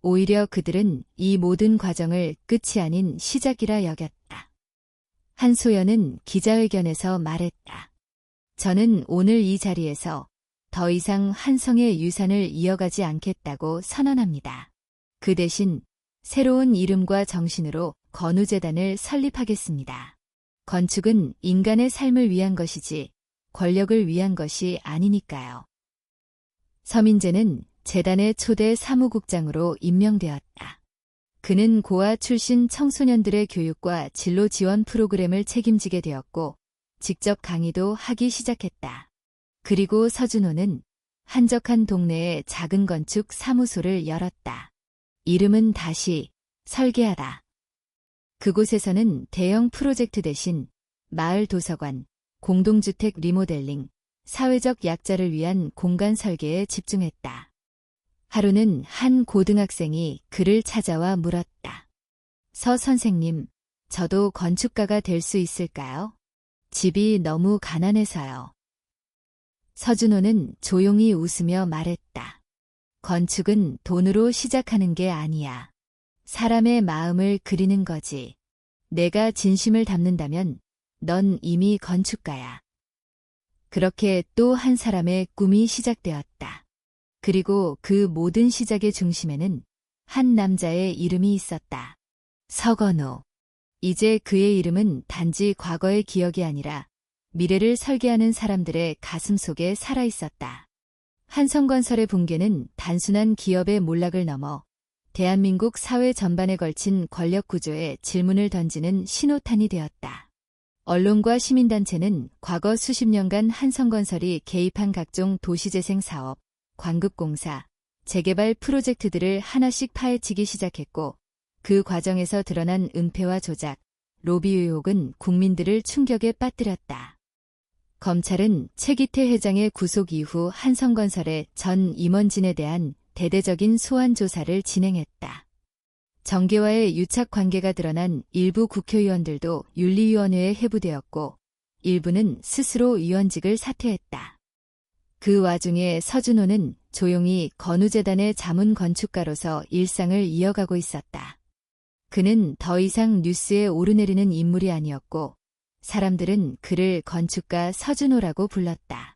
오히려 그들은 이 모든 과정을 끝이 아닌 시작이라 여겼다. 한소연은 기자회견에서 말했다. 저는 오늘 이 자리에서 더 이상 한성의 유산을 이어가지 않겠다고 선언합니다. 그 대신 새로운 이름과 정신으로 건우재단을 설립하겠습니다. 건축은 인간의 삶을 위한 것이지 권력을 위한 것이 아니니까요. 서민재는 재단의 초대 사무국장으로 임명되었다. 그는 고아 출신 청소년들의 교육과 진로 지원 프로그램을 책임지게 되었고 직접 강의도 하기 시작했다. 그리고 서준호는 한적한 동네에 작은 건축 사무소를 열었다. 이름은 다시 설계하다. 그곳에서는 대형 프로젝트 대신 마을 도서관, 공동주택 리모델링, 사회적 약자를 위한 공간 설계에 집중했다. 하루는 한 고등학생이 그를 찾아와 물었다. 서 선생님, 저도 건축가가 될 수 있을까요? 집이 너무 가난해서요. 서준호는 조용히 웃으며 말했다. 건축은 돈으로 시작하는 게 아니야. 사람의 마음을 그리는 거지. 내가 진심을 담는다면 넌 이미 건축가야. 그렇게 또 한 사람의 꿈이 시작되었다. 그리고 그 모든 시작의 중심에는 한 남자의 이름이 있었다. 서건우. 이제 그의 이름은 단지 과거의 기억이 아니라 미래를 설계하는 사람들의 가슴 속에 살아있었다. 한성건설의 붕괴는 단순한 기업의 몰락을 넘어 대한민국 사회 전반에 걸친 권력 구조에 질문을 던지는 신호탄이 되었다. 언론과 시민단체는 과거 수십 년간 한성건설이 개입한 각종 도시재생 사업, 광급공사, 재개발 프로젝트들을 하나씩 파헤치기 시작했고 그 과정에서 드러난 은폐와 조작, 로비 의혹은 국민들을 충격에 빠뜨렸다. 검찰은 최기태 회장의 구속 이후 한성건설의 전 임원진에 대한 대대적인 소환 조사를 진행했다. 정계와의 유착 관계가 드러난 일부 국회의원들도 윤리위원회에 회부되었고 일부는 스스로 위원직을 사퇴했다. 그 와중에 서준호는 조용히 건우재단의 자문 건축가로서 일상을 이어가고 있었다. 그는 더 이상 뉴스에 오르내리는 인물이 아니었고 사람들은 그를 건축가 서준호라고 불렀다.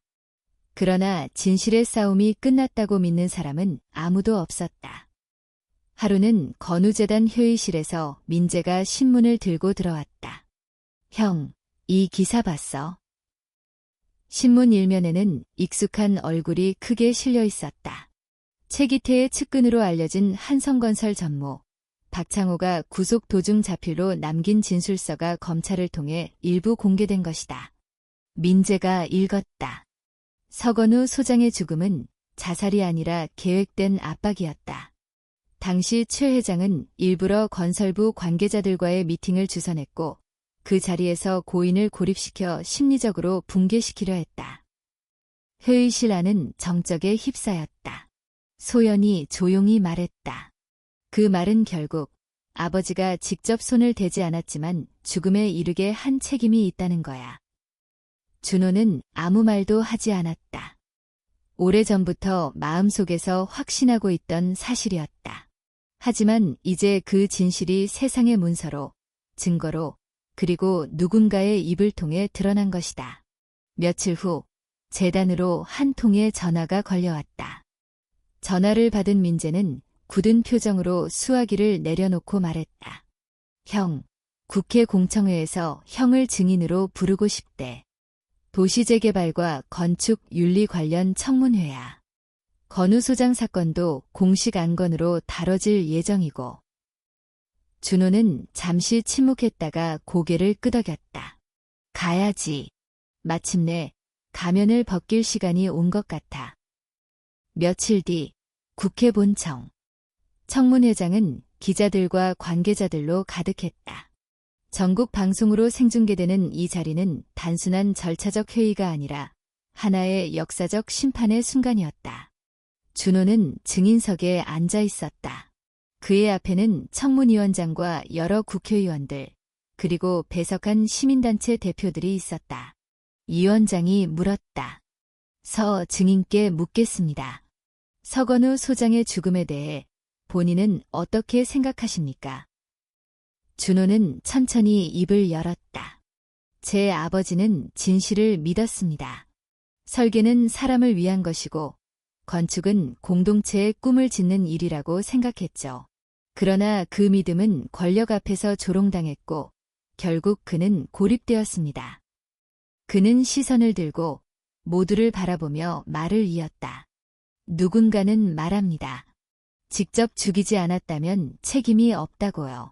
그러나 진실의 싸움이 끝났다고 믿는 사람은 아무도 없었다. 하루는 건우재단 회의실에서 민재가 신문을 들고 들어왔다. 형, 이 기사 봤어? 신문 일면에는 익숙한 얼굴이 크게 실려 있었다. 최기태의 측근으로 알려진 한성건설 전무, 박창호가 구속 도중 자필로 남긴 진술서가 검찰을 통해 일부 공개된 것이다. 민재가 읽었다. 서건우 소장의 죽음은 자살이 아니라 계획된 압박이었다. 당시 최 회장은 일부러 건설부 관계자들과의 미팅을 주선했고 그 자리에서 고인을 고립시켜 심리적으로 붕괴시키려 했다. 회의실 안은 정적에 휩싸였다. 소연이 조용히 말했다. 그 말은 결국 아버지가 직접 손을 대지 않았지만 죽음에 이르게 한 책임이 있다는 거야. 준호는 아무 말도 하지 않았다. 오래전부터 마음속에서 확신하고 있던 사실이었다. 하지만 이제 그 진실이 세상의 문서로, 증거로, 그리고 누군가의 입을 통해 드러난 것이다. 며칠 후 재단으로 한 통의 전화가 걸려왔다. 전화를 받은 민재는 굳은 표정으로 수화기를 내려놓고 말했다. 형, 국회 공청회에서 형을 증인으로 부르고 싶대. 도시재개발과 건축 윤리 관련 청문회야. 건우 소장 사건도 공식 안건으로 다뤄질 예정이고. 준호는 잠시 침묵했다가 고개를 끄덕였다. 가야지. 마침내 가면을 벗길 시간이 온 것 같아. 며칠 뒤 국회 본청. 청문회장은 기자들과 관계자들로 가득했다. 전국 방송으로 생중계되는 이 자리는 단순한 절차적 회의가 아니라 하나의 역사적 심판의 순간이었다. 준호는 증인석에 앉아 있었다. 그의 앞에는 청문위원장과 여러 국회의원들, 그리고 배석한 시민단체 대표들이 있었다. 이 원장이 물었다. 서 증인께 묻겠습니다. 서건우 소장의 죽음에 대해 본인은 어떻게 생각하십니까? 준호는 천천히 입을 열었다. 제 아버지는 진실을 믿었습니다. 설계는 사람을 위한 것이고 건축은 공동체의 꿈을 짓는 일이라고 생각했죠. 그러나 그 믿음은 권력 앞에서 조롱당했고 결국 그는 고립되었습니다. 그는 시선을 들고 모두를 바라보며 말을 이었다. 누군가는 말합니다. 직접 죽이지 않았다면 책임이 없다고요.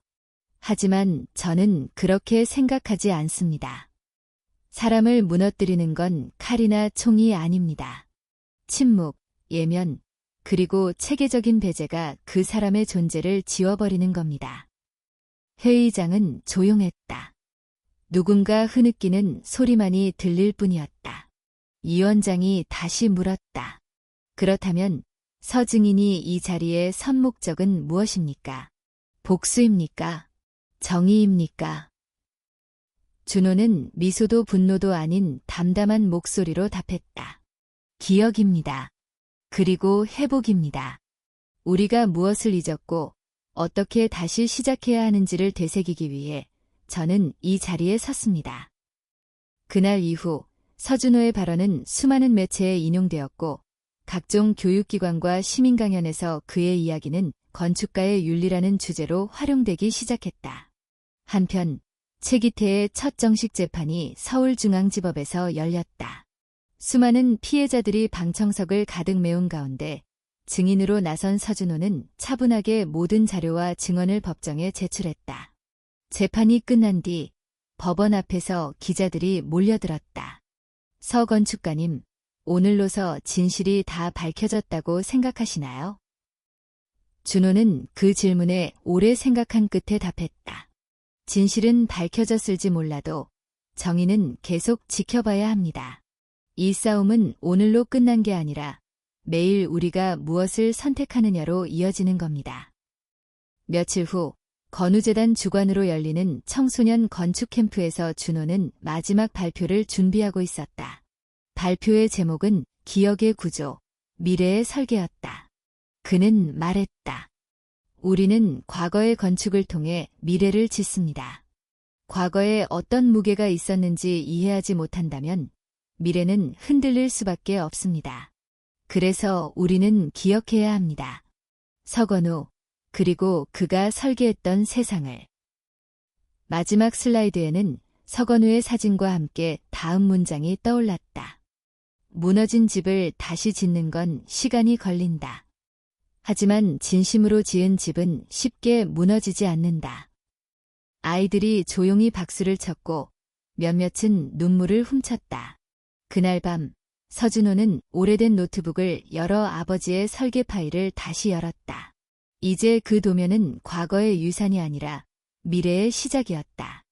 하지만 저는 그렇게 생각하지 않습니다. 사람을 무너뜨리는 건 칼이나 총이 아닙니다. 침묵, 예면, 그리고 체계적인 배제가 그 사람의 존재를 지워버리는 겁니다. 회의장은 조용했다. 누군가 흐느끼는 소리만이 들릴 뿐이었다. 이 원장이 다시 물었다. 그렇다면 서 증인이 이 자리에 선 목적은 무엇입니까? 복수입니까? 정의입니까? 준호는 미소도 분노도 아닌 담담한 목소리로 답했다. 기억입니다. 그리고 회복입니다. 우리가 무엇을 잊었고 어떻게 다시 시작해야 하는지를 되새기기 위해 저는 이 자리에 섰습니다. 그날 이후 서준호의 발언은 수많은 매체에 인용되었고 각종 교육기관과 시민 강연에서 그의 이야기는 건축가의 윤리라는 주제로 활용되기 시작했다. 한편 최기태의 첫 정식 재판이 서울중앙지법에서 열렸다. 수많은 피해자들이 방청석을 가득 메운 가운데 증인으로 나선 서준호는 차분하게 모든 자료와 증언을 법정에 제출했다. 재판이 끝난 뒤 법원 앞에서 기자들이 몰려들었다. 서 건축가님, 오늘로서 진실이 다 밝혀졌다고 생각하시나요? 준호는 그 질문에 오래 생각한 끝에 답했다. 진실은 밝혀졌을지 몰라도 정의는 계속 지켜봐야 합니다. 이 싸움은 오늘로 끝난 게 아니라 매일 우리가 무엇을 선택하느냐로 이어지는 겁니다. 며칠 후 건우재단 주관으로 열리는 청소년 건축 캠프에서 준호는 마지막 발표를 준비하고 있었다. 발표의 제목은 기억의 구조, 미래의 설계였다. 그는 말했다. 우리는 과거의 건축을 통해 미래를 짓습니다. 과거에 어떤 무게가 있었는지 이해하지 못한다면 미래는 흔들릴 수밖에 없습니다. 그래서 우리는 기억해야 합니다. 서건우, 그리고 그가 설계했던 세상을. 마지막 슬라이드에는 서건우의 사진과 함께 다음 문장이 떠올랐다. 무너진 집을 다시 짓는 건 시간이 걸린다. 하지만 진심으로 지은 집은 쉽게 무너지지 않는다. 아이들이 조용히 박수를 쳤고 몇몇은 눈물을 훔쳤다. 그날 밤 서준호는 오래된 노트북을 열어 아버지의 설계 파일을 다시 열었다. 이제 그 도면은 과거의 유산이 아니라 미래의 시작이었다.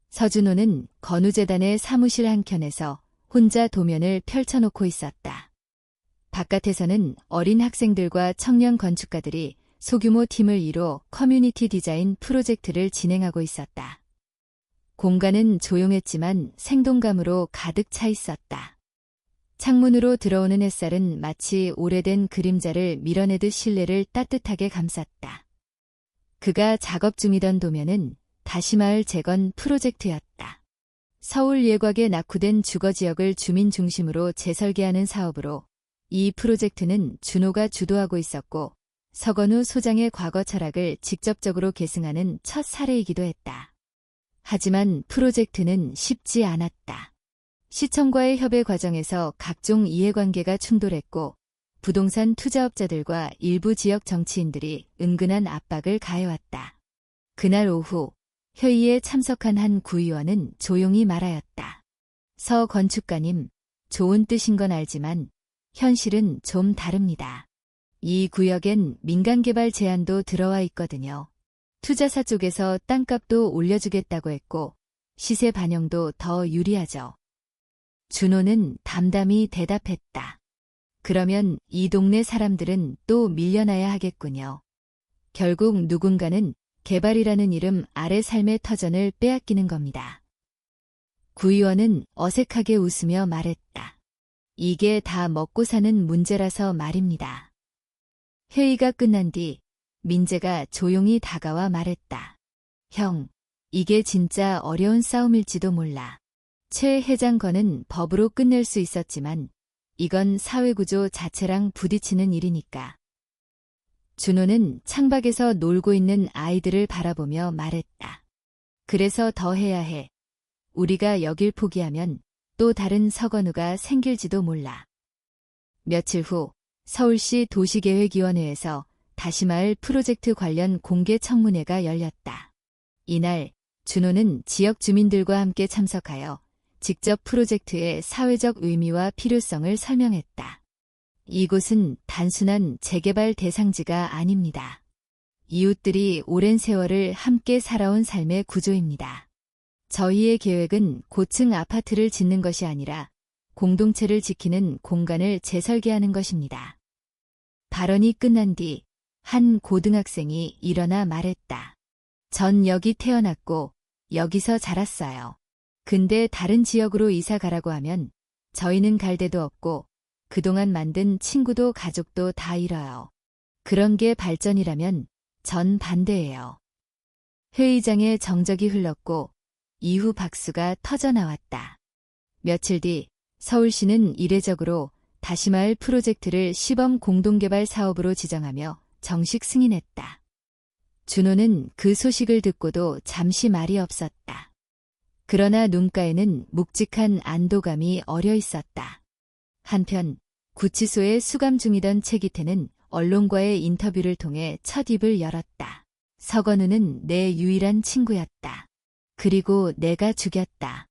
서준호는 건우재단의 사무실 한켠에서 혼자 도면을 펼쳐놓고 있었다. 바깥에서는 어린 학생들과 청년 건축가들이 소규모 팀을 이뤄 커뮤니티 디자인 프로젝트를 진행하고 있었다. 공간은 조용했지만 생동감으로 가득 차 있었다. 창문으로 들어오는 햇살은 마치 오래된 그림자를 밀어내듯 실내를 따뜻하게 감쌌다. 그가 작업 중이던 도면은 다시마을 재건 프로젝트였다. 서울 예곽에 낙후된 주거지역을 주민 중심으로 재설계하는 사업으로 이 프로젝트는 준호가 주도하고 있었고 서건우 소장의 과거 철학을 직접적으로 계승하는 첫 사례이기도 했다. 하지만 프로젝트는 쉽지 않았다. 시청과의 협의 과정에서 각종 이해관계가 충돌했고 부동산 투자업자들과 일부 지역 정치인들이 은근한 압박을 가해왔다. 그날 오후 회의에 참석한 한 구의원은 조용히 말하였다. 서 건축가님, 좋은 뜻인 건 알지만 현실은 좀 다릅니다. 이 구역엔 민간개발 제한도 들어와 있거든요. 투자사 쪽에서 땅값도 올려주겠다고 했고 시세 반영도 더 유리하죠. 준호는 담담히 대답했다. 그러면 이 동네 사람들은 또 밀려나야 하겠군요. 결국 누군가는 개발이라는 이름 아래 삶의 터전을 빼앗기는 겁니다. 구의원은 어색하게 웃으며 말했다. 이게 다 먹고 사는 문제라서 말입니다. 회의가 끝난 뒤 민재가 조용히 다가와 말했다. 형, 이게 진짜 어려운 싸움일지도 몰라. 최 회장 건은 법으로 끝낼 수 있었지만 이건 사회구조 자체랑 부딪히는 일이니까. 준호는 창밖에서 놀고 있는 아이들을 바라보며 말했다. 그래서 더 해야 해. 우리가 여길 포기하면 또 다른 서건우가 생길지도 몰라. 며칠 후 서울시 도시계획위원회에서 다시마을 프로젝트 관련 공개 청문회가 열렸다. 이날 준호는 지역 주민들과 함께 참석하여 직접 프로젝트의 사회적 의미와 필요성을 설명했다. 이곳은 단순한 재개발 대상지가 아닙니다. 이웃들이 오랜 세월을 함께 살아온 삶의 구조입니다. 저희의 계획은 고층 아파트를 짓는 것이 아니라 공동체를 지키는 공간을 재설계하는 것입니다. 발언이 끝난 뒤 한 고등학생이 일어나 말했다. 전 여기 태어났고 여기서 자랐어요. 근데 다른 지역으로 이사 가라고 하면 저희는 갈 데도 없고 그동안 만든 친구도 가족도 다 잃어요. 그런 게 발전이라면 전 반대예요. 회의장에 정적이 흘렀고 이후 박수가 터져나왔다. 며칠 뒤 서울시는 이례적으로 다시마을 프로젝트를 시범 공동개발 사업으로 지정하며 정식 승인했다. 준호는 그 소식을 듣고도 잠시 말이 없었다. 그러나 눈가에는 묵직한 안도감이 어려 있었다. 한편 구치소에 수감 중이던 최기태는 언론과의 인터뷰를 통해 첫 입을 열었다. 서건우는 내 유일한 친구였다. 그리고 내가 죽였다.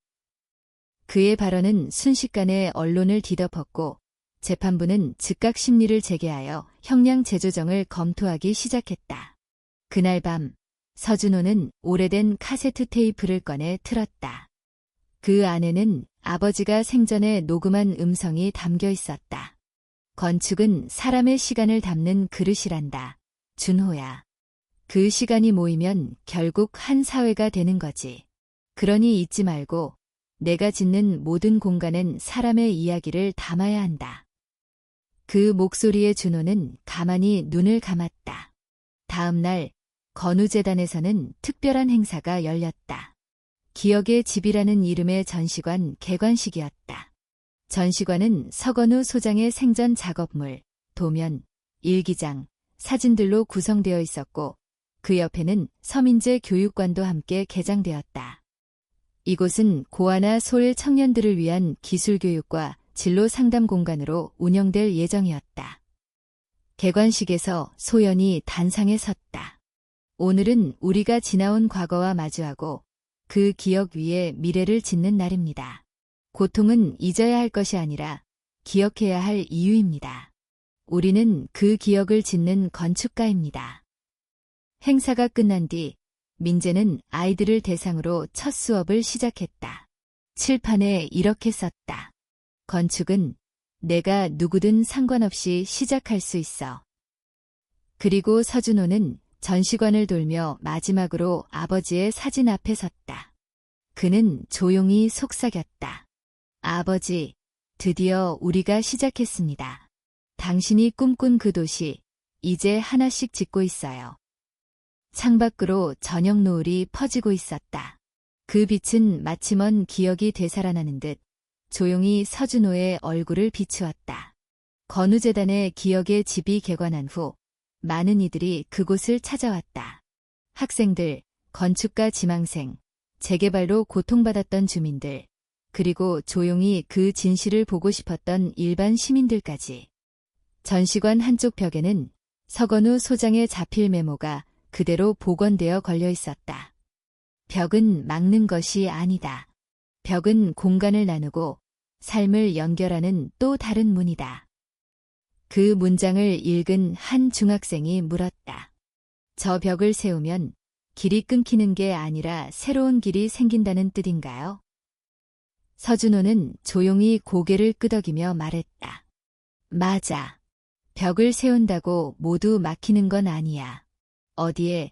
그의 발언은 순식간에 언론을 뒤덮었고 재판부는 즉각 심리를 재개하여 형량 재조정을 검토하기 시작했다. 그날 밤 서준호는 오래된 카세트 테이프를 꺼내 틀었다. 그 안에는 아버지가 생전에 녹음한 음성이 담겨 있었다. 건축은 사람의 시간을 담는 그릇이란다. 준호야. 그 시간이 모이면 결국 한 사회가 되는 거지. 그러니 잊지 말고 내가 짓는 모든 공간엔 사람의 이야기를 담아야 한다. 그 목소리에 준호는 가만히 눈을 감았다. 다음 날 건우재단에서는 특별한 행사가 열렸다. 기억의 집이라는 이름의 전시관 개관식이었다. 전시관은 서건우 소장의 생전 작업물, 도면, 일기장, 사진들로 구성되어 있었고 그 옆에는 서민재 교육관도 함께 개장되었다. 이곳은 고아나 소일 청년들을 위한 기술교육과 진로 상담 공간으로 운영될 예정이었다. 개관식에서 소연이 단상에 섰다. 오늘은 우리가 지나온 과거와 마주하고 그 기억 위에 미래를 짓는 날입니다. 고통은 잊어야 할 것이 아니라 기억해야 할 이유입니다. 우리는 그 기억을 짓는 건축가입니다. 행사가 끝난 뒤 민재는 아이들을 대상으로 첫 수업을 시작했다. 칠판에 이렇게 썼다. 건축은 내가 누구든 상관없이 시작할 수 있어. 그리고 서준호는 전시관을 돌며 마지막으로 아버지의 사진 앞에 섰다. 그는 조용히 속삭였다. 아버지, 드디어 우리가 시작했습니다. 당신이 꿈꾼 그 도시, 이제 하나씩 짓고 있어요. 창밖으로 저녁 노을이 퍼지고 있었다. 그 빛은 마치 먼 기억이 되살아나는 듯 조용히 서준호의 얼굴을 비추었다. 건우재단의 기억의 집이 개관한 후 많은 이들이 그곳을 찾아왔다. 학생들, 건축가 지망생, 재개발로 고통받았던 주민들, 그리고 조용히 그 진실을 보고 싶었던 일반 시민들까지. 전시관 한쪽 벽에는 서건우 소장의 자필 메모가 그대로 복원되어 걸려 있었다. 벽은 막는 것이 아니다. 벽은 공간을 나누고 삶을 연결하는 또 다른 문이다. 그 문장을 읽은 한 중학생이 물었다. 저 벽을 세우면 길이 끊기는 게 아니라 새로운 길이 생긴다는 뜻인가요? 서준호는 조용히 고개를 끄덕이며 말했다. 맞아. 벽을 세운다고 모두 막히는 건 아니야. 어디에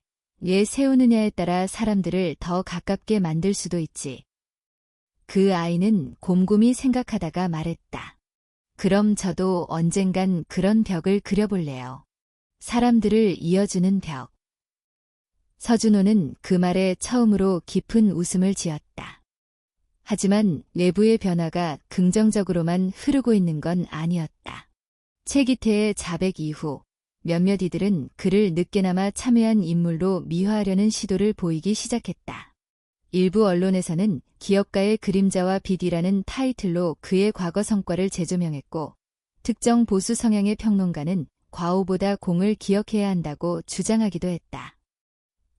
세우느냐에 따라 사람들을 더 가깝게 만들 수도 있지. 그 아이는 곰곰이 생각하다가 말했다. 그럼 저도 언젠간 그런 벽을 그려볼래요. 사람들을 이어주는 벽. 서준호는 그 말에 처음으로 깊은 웃음을 지었다. 하지만 내부의 변화가 긍정적으로만 흐르고 있는 건 아니었다. 최기태의 자백 이후 몇몇 이들은 그를 늦게나마 참여한 인물로 미화하려는 시도를 보이기 시작했다. 일부 언론에서는 기업가의 그림자와 빛이라는 타이틀로 그의 과거 성과를 재조명했고, 특정 보수 성향의 평론가는 과오보다 공을 기억해야 한다고 주장하기도 했다.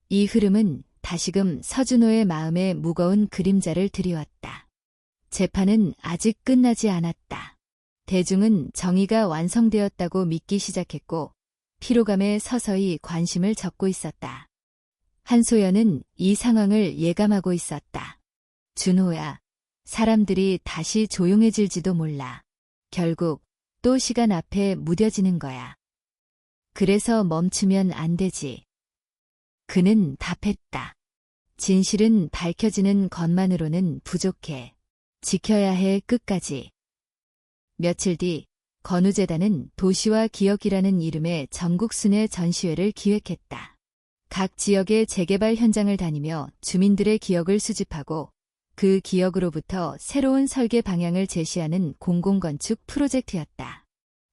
이 흐름은 다시금 서준호의 마음에 무거운 그림자를 들이왔다. 재판은 아직 끝나지 않았다. 대중은 정의가 완성되었다고 믿기 시작했고, 피로감에 서서히 관심을 접고 있었다. 한소연은 이 상황을 예감하고 있었다. 준호야, 사람들이 다시 조용해질지도 몰라. 결국 또 시간 앞에 무뎌지는 거야. 그래서 멈추면 안 되지. 그는 답했다. 진실은 밝혀지는 것만으로는 부족해. 지켜야 해 끝까지. 며칠 뒤 건우재단은 도시와 기억이라는 이름의 전국 순회 전시회를 기획했다. 각 지역의 재개발 현장을 다니며 주민들의 기억을 수집하고 그 기억으로부터 새로운 설계 방향을 제시하는 공공건축 프로젝트였다.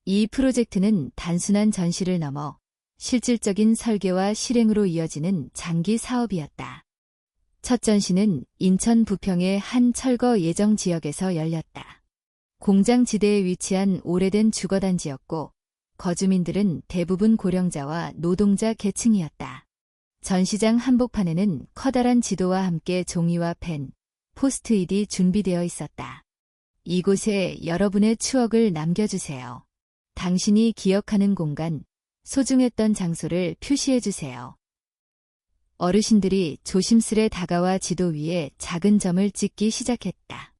이 프로젝트는 단순한 전시를 넘어 실질적인 설계와 실행으로 이어지는 장기 사업이었다. 첫 전시는 인천 부평의 한 철거 예정 지역에서 열렸다. 공장 지대에 위치한 오래된 주거단지였고 거주민들은 대부분 고령자와 노동자 계층이었다. 전시장 한복판에는 커다란 지도와 함께 종이와 펜, 포스트잇이 준비되어 있었다. 이곳에 여러분의 추억을 남겨주세요. 당신이 기억하는 공간, 소중했던 장소를 표시해주세요. 어르신들이 조심스레 다가와 지도 위에 작은 점을 찍기 시작했다.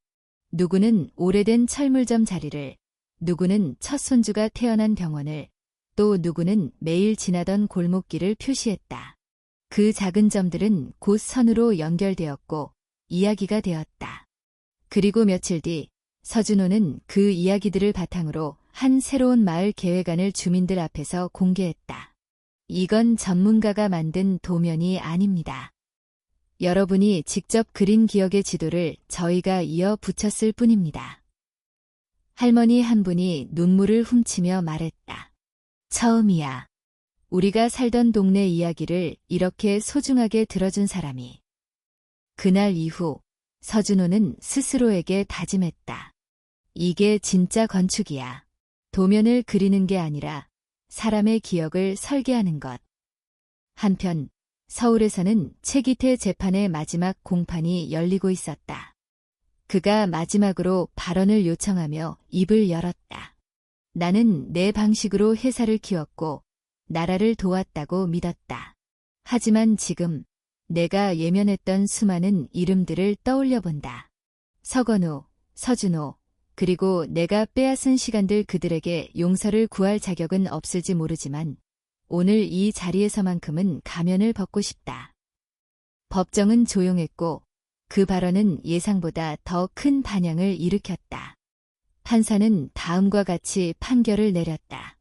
누구는 오래된 철물점 자리를, 누구는 첫 손주가 태어난 병원을, 또 누구는 매일 지나던 골목길을 표시했다. 그 작은 점들은 곧 선으로 연결되었고 이야기가 되었다. 그리고 며칠 뒤 서준호는 그 이야기들을 바탕으로 한 새로운 마을 계획안을 주민들 앞에서 공개했다. 이건 전문가가 만든 도면이 아닙니다. 여러분이 직접 그린 기억의 지도를 저희가 이어 붙였을 뿐입니다. 할머니 한 분이 눈물을 훔치며 말했다. 처음이야. 우리가 살던 동네 이야기를 이렇게 소중하게 들어준 사람이. 그날 이후 서준호는 스스로에게 다짐했다. 이게 진짜 건축이야. 도면을 그리는 게 아니라 사람의 기억을 설계하는 것. 한편 서울에서는 최기태 재판의 마지막 공판이 열리고 있었다. 그가 마지막으로 발언을 요청하며 입을 열었다. 나는 내 방식으로 회사를 키웠고 나라를 도왔다고 믿었다. 하지만 지금 내가 예면했던 수많은 이름들을 떠올려 본다. 서건우, 서준호, 그리고 내가 빼앗은 시간들 그들에게 용서를 구할 자격은 없을지 모르지만 오늘 이 자리에서만큼은 가면을 벗고 싶다. 법정은 조용했고 그 발언은 예상보다 더 큰 반향을 일으켰다. 판사는 다음과 같이 판결을 내렸다.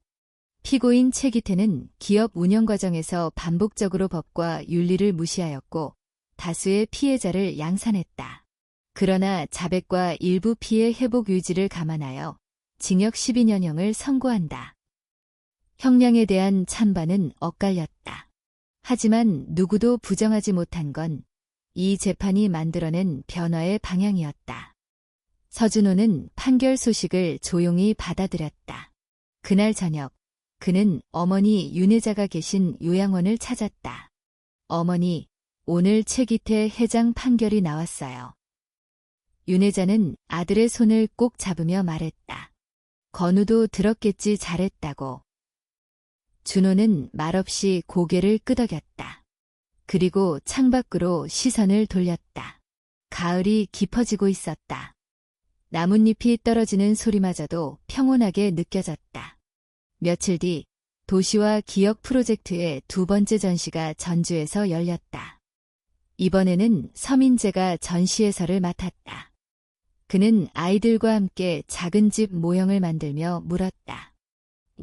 피고인 최기태는 기업 운영 과정에서 반복적으로 법과 윤리를 무시하였고 다수의 피해자를 양산했다. 그러나 자백과 일부 피해 회복 유지를 감안하여 징역 12년형을 선고한다. 형량에 대한 찬반은 엇갈렸다. 하지만 누구도 부정하지 못한 건 이 재판이 만들어낸 변화의 방향이었다. 서준호는 판결 소식을 조용히 받아들였다. 그날 저녁 그는 어머니 윤혜자가 계신 요양원을 찾았다. 어머니, 오늘 최기태 회장 판결이 나왔어요. 윤혜자는 아들의 손을 꼭 잡으며 말했다. 건우도 들었겠지 잘했다고. 준호는 말없이 고개를 끄덕였다. 그리고 창밖으로 시선을 돌렸다. 가을이 깊어지고 있었다. 나뭇잎이 떨어지는 소리마저도 평온하게 느껴졌다. 며칠 뒤 도시와 기억 프로젝트의 두 번째 전시가 전주에서 열렸다. 이번에는 서민재가 전시해설을 맡았다. 그는 아이들과 함께 작은 집 모형을 만들며 물었다.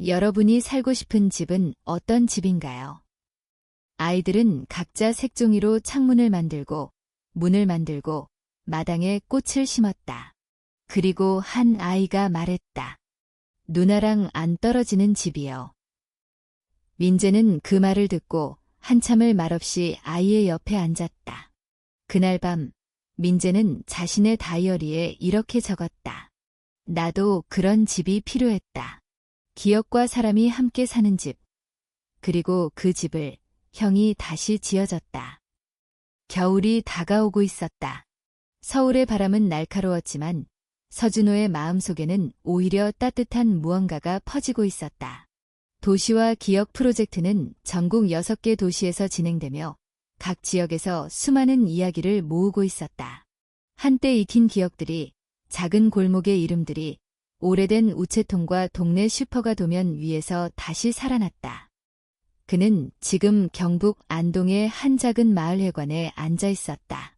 여러분이 살고 싶은 집은 어떤 집인가요? 아이들은 각자 색종이로 창문을 만들고 문을 만들고 마당에 꽃을 심었다. 그리고 한 아이가 말했다. 누나랑 안 떨어지는 집이요. 민재는 그 말을 듣고 한참을 말없이 아이의 옆에 앉았다. 그날 밤 민재는 자신의 다이어리에 이렇게 적었다. 나도 그런 집이 필요했다. 기억과 사람이 함께 사는 집. 그리고 그 집을 형이 다시 지어졌다. 겨울이 다가오고 있었다. 서울의 바람은 날카로웠지만 서준호의 마음속에는 오히려 따뜻한 무언가가 퍼지고 있었다. 도시와 기억 프로젝트는 전국 6개 도시에서 진행되며 각 지역에서 수많은 이야기를 모으고 있었다. 한때 익힌 기억들이, 작은 골목의 이름들이, 오래된 우체통과 동네 슈퍼가 도면 위에서 다시 살아났다. 그는 지금 경북 안동의 한 작은 마을 회관에 앉아 있었다.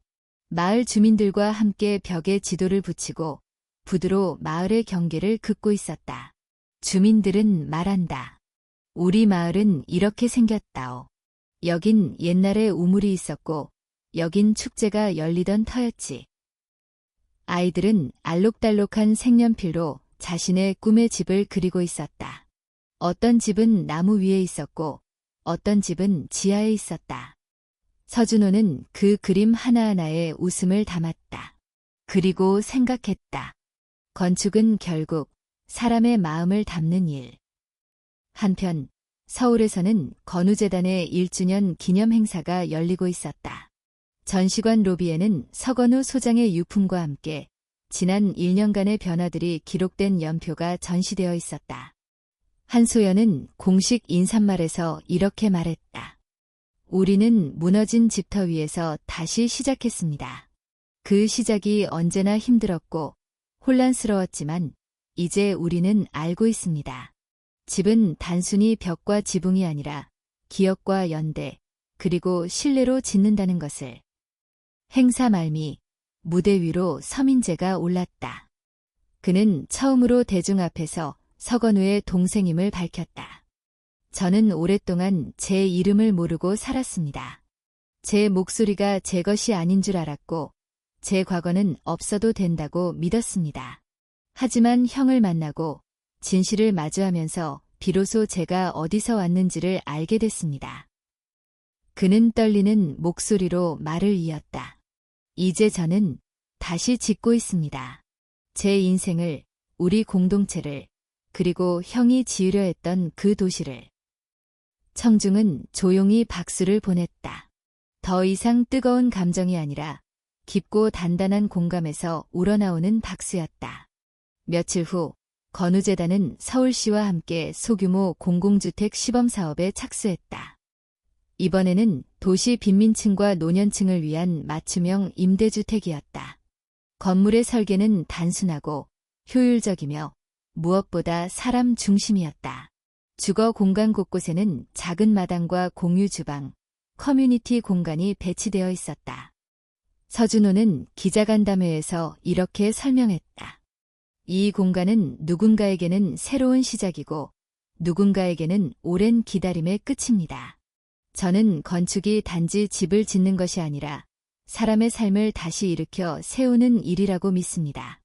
마을 주민들과 함께 벽에 지도를 붙이고 붓으로 마을의 경계를 긋고 있었다. 주민들은 말한다. 우리 마을은 이렇게 생겼다오. 여긴 옛날에 우물이 있었고 여긴 축제가 열리던 터였지. 아이들은 알록달록한 색연필로 자신의 꿈의 집을 그리고 있었다. 어떤 집은 나무 위에 있었고 어떤 집은 지하에 있었다. 서준호는 그 그림 하나하나에 웃음을 담았다. 그리고 생각했다. 건축은 결국 사람의 마음을 담는 일. 한편 서울에서는 건우재단의 1주년 기념 행사가 열리고 있었다. 전시관 로비에는 서건우 소장의 유품과 함께 지난 1년간의 변화들이 기록된 연표가 전시되어 있었다. 한소연은 공식 인사말에서 이렇게 말했다. 우리는 무너진 집터 위에서 다시 시작했습니다. 그 시작이 언제나 힘들었고 혼란스러웠지만 이제 우리는 알고 있습니다. 집은 단순히 벽과 지붕이 아니라 기억과 연대, 그리고 신뢰로 짓는다는 것을. 행사 말미, 무대 위로 서민재가 올랐다. 그는 처음으로 대중 앞에서 서건우의 동생임을 밝혔다. 저는 오랫동안 제 이름을 모르고 살았습니다. 제 목소리가 제 것이 아닌 줄 알았고 제 과거는 없어도 된다고 믿었습니다. 하지만 형을 만나고 진실을 마주하면서 비로소 제가 어디서 왔는지를 알게 됐습니다. 그는 떨리는 목소리로 말을 이었다. 이제 저는 다시 짓고 있습니다. 제 인생을, 우리 공동체를, 그리고 형이 지으려 했던 그 도시를. 청중은 조용히 박수를 보냈다. 더 이상 뜨거운 감정이 아니라 깊고 단단한 공감에서 우러나오는 박수였다. 며칠 후 건우재단은 서울시와 함께 소규모 공공주택 시범사업에 착수했다. 이번에는 도시 빈민층과 노년층을 위한 맞춤형 임대주택이었다. 건물의 설계는 단순하고 효율적이며 무엇보다 사람 중심이었다. 주거 공간 곳곳에는 작은 마당과 공유 주방, 커뮤니티 공간이 배치되어 있었다. 서준호는 기자간담회에서 이렇게 설명했다. 이 공간은 누군가에게는 새로운 시작이고 누군가에게는 오랜 기다림의 끝입니다. 저는 건축이 단지 집을 짓는 것이 아니라 사람의 삶을 다시 일으켜 세우는 일이라고 믿습니다.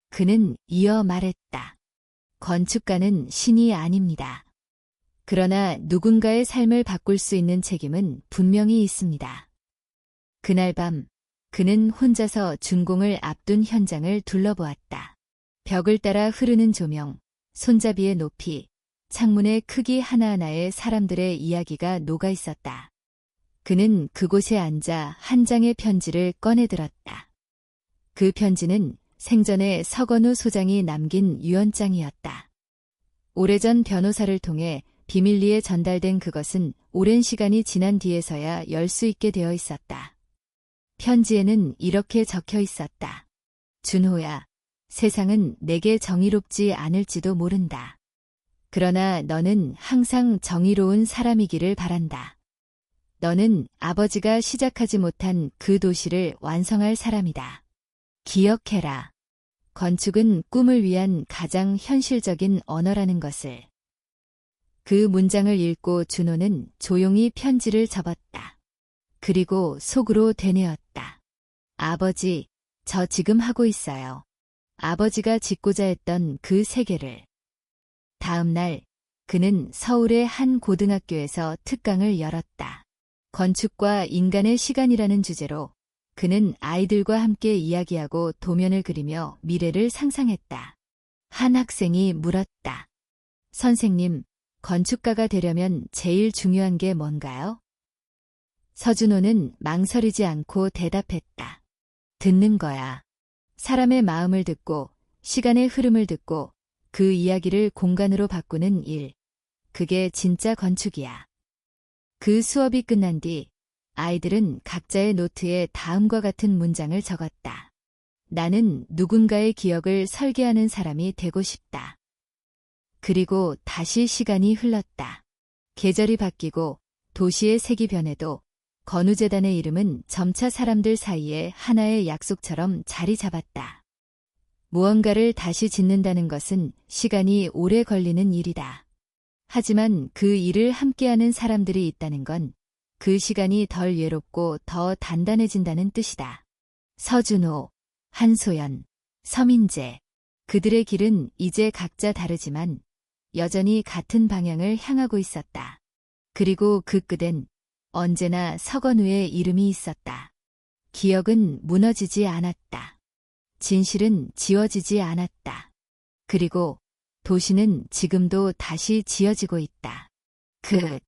그는 이어 말했다. 건축가는 신이 아닙니다. 그러나 누군가의 삶을 바꿀 수 있는 책임은 분명히 있습니다. 그날 밤 그는 혼자서 준공을 앞둔 현장을 둘러보았다. 벽을 따라 흐르는 조명, 손잡이의 높이, 창문의 크기 하나하나에 사람들의 이야기가 녹아 있었다. 그는 그곳에 앉아 한 장의 편지를 꺼내들었다. 그 편지는 생전에 서건우 소장이 남긴 유언장이었다. 오래전 변호사를 통해 비밀리에 전달된 그것은 오랜 시간이 지난 뒤에서야 열 수 있게 되어 있었다. 편지에는 이렇게 적혀 있었다. 준호야, 세상은 내게 정의롭지 않을지도 모른다. 그러나 너는 항상 정의로운 사람이기를 바란다. 너는 아버지가 시작하지 못한 그 도시를 완성할 사람이다. 기억해라. 건축은 꿈을 위한 가장 현실적인 언어라는 것을. 그 문장을 읽고 준호는 조용히 편지를 접었다. 그리고 속으로 되뇌었다. 아버지, 저 지금 하고 있어요. 아버지가 짓고자 했던 그 세계를. 다음 날, 그는 서울의 한 고등학교에서 특강을 열었다. 건축과 인간의 시간이라는 주제로 그는 아이들과 함께 이야기하고 도면을 그리며 미래를 상상했다. 한 학생이 물었다. 선생님, 건축가가 되려면 제일 중요한 게 뭔가요? 서준호는 망설이지 않고 대답했다. 듣는 거야. 사람의 마음을 듣고 시간의 흐름을 듣고 그 이야기를 공간으로 바꾸는 일. 그게 진짜 건축이야. 그 수업이 끝난 뒤 아이들은 각자의 노트에 다음과 같은 문장을 적었다. 나는 누군가의 기억을 설계하는 사람이 되고 싶다. 그리고 다시 시간이 흘렀다. 계절이 바뀌고 도시의 색이 변해도 건우재단의 이름은 점차 사람들 사이에 하나의 약속처럼 자리 잡았다. 무언가를 다시 짓는다는 것은 시간이 오래 걸리는 일이다. 하지만 그 일을 함께하는 사람들이 있다는 건 그 시간이 덜 외롭고 더 단단해진다는 뜻이다. 서준호, 한소연, 서민재. 그들의 길은 이제 각자 다르지만 여전히 같은 방향을 향하고 있었다. 그리고 그 끝엔 언제나 서건우의 이름이 있었다. 기억은 무너지지 않았다. 진실은 지워지지 않았다. 그리고 도시는 지금도 다시 지어지고 있다. 끝.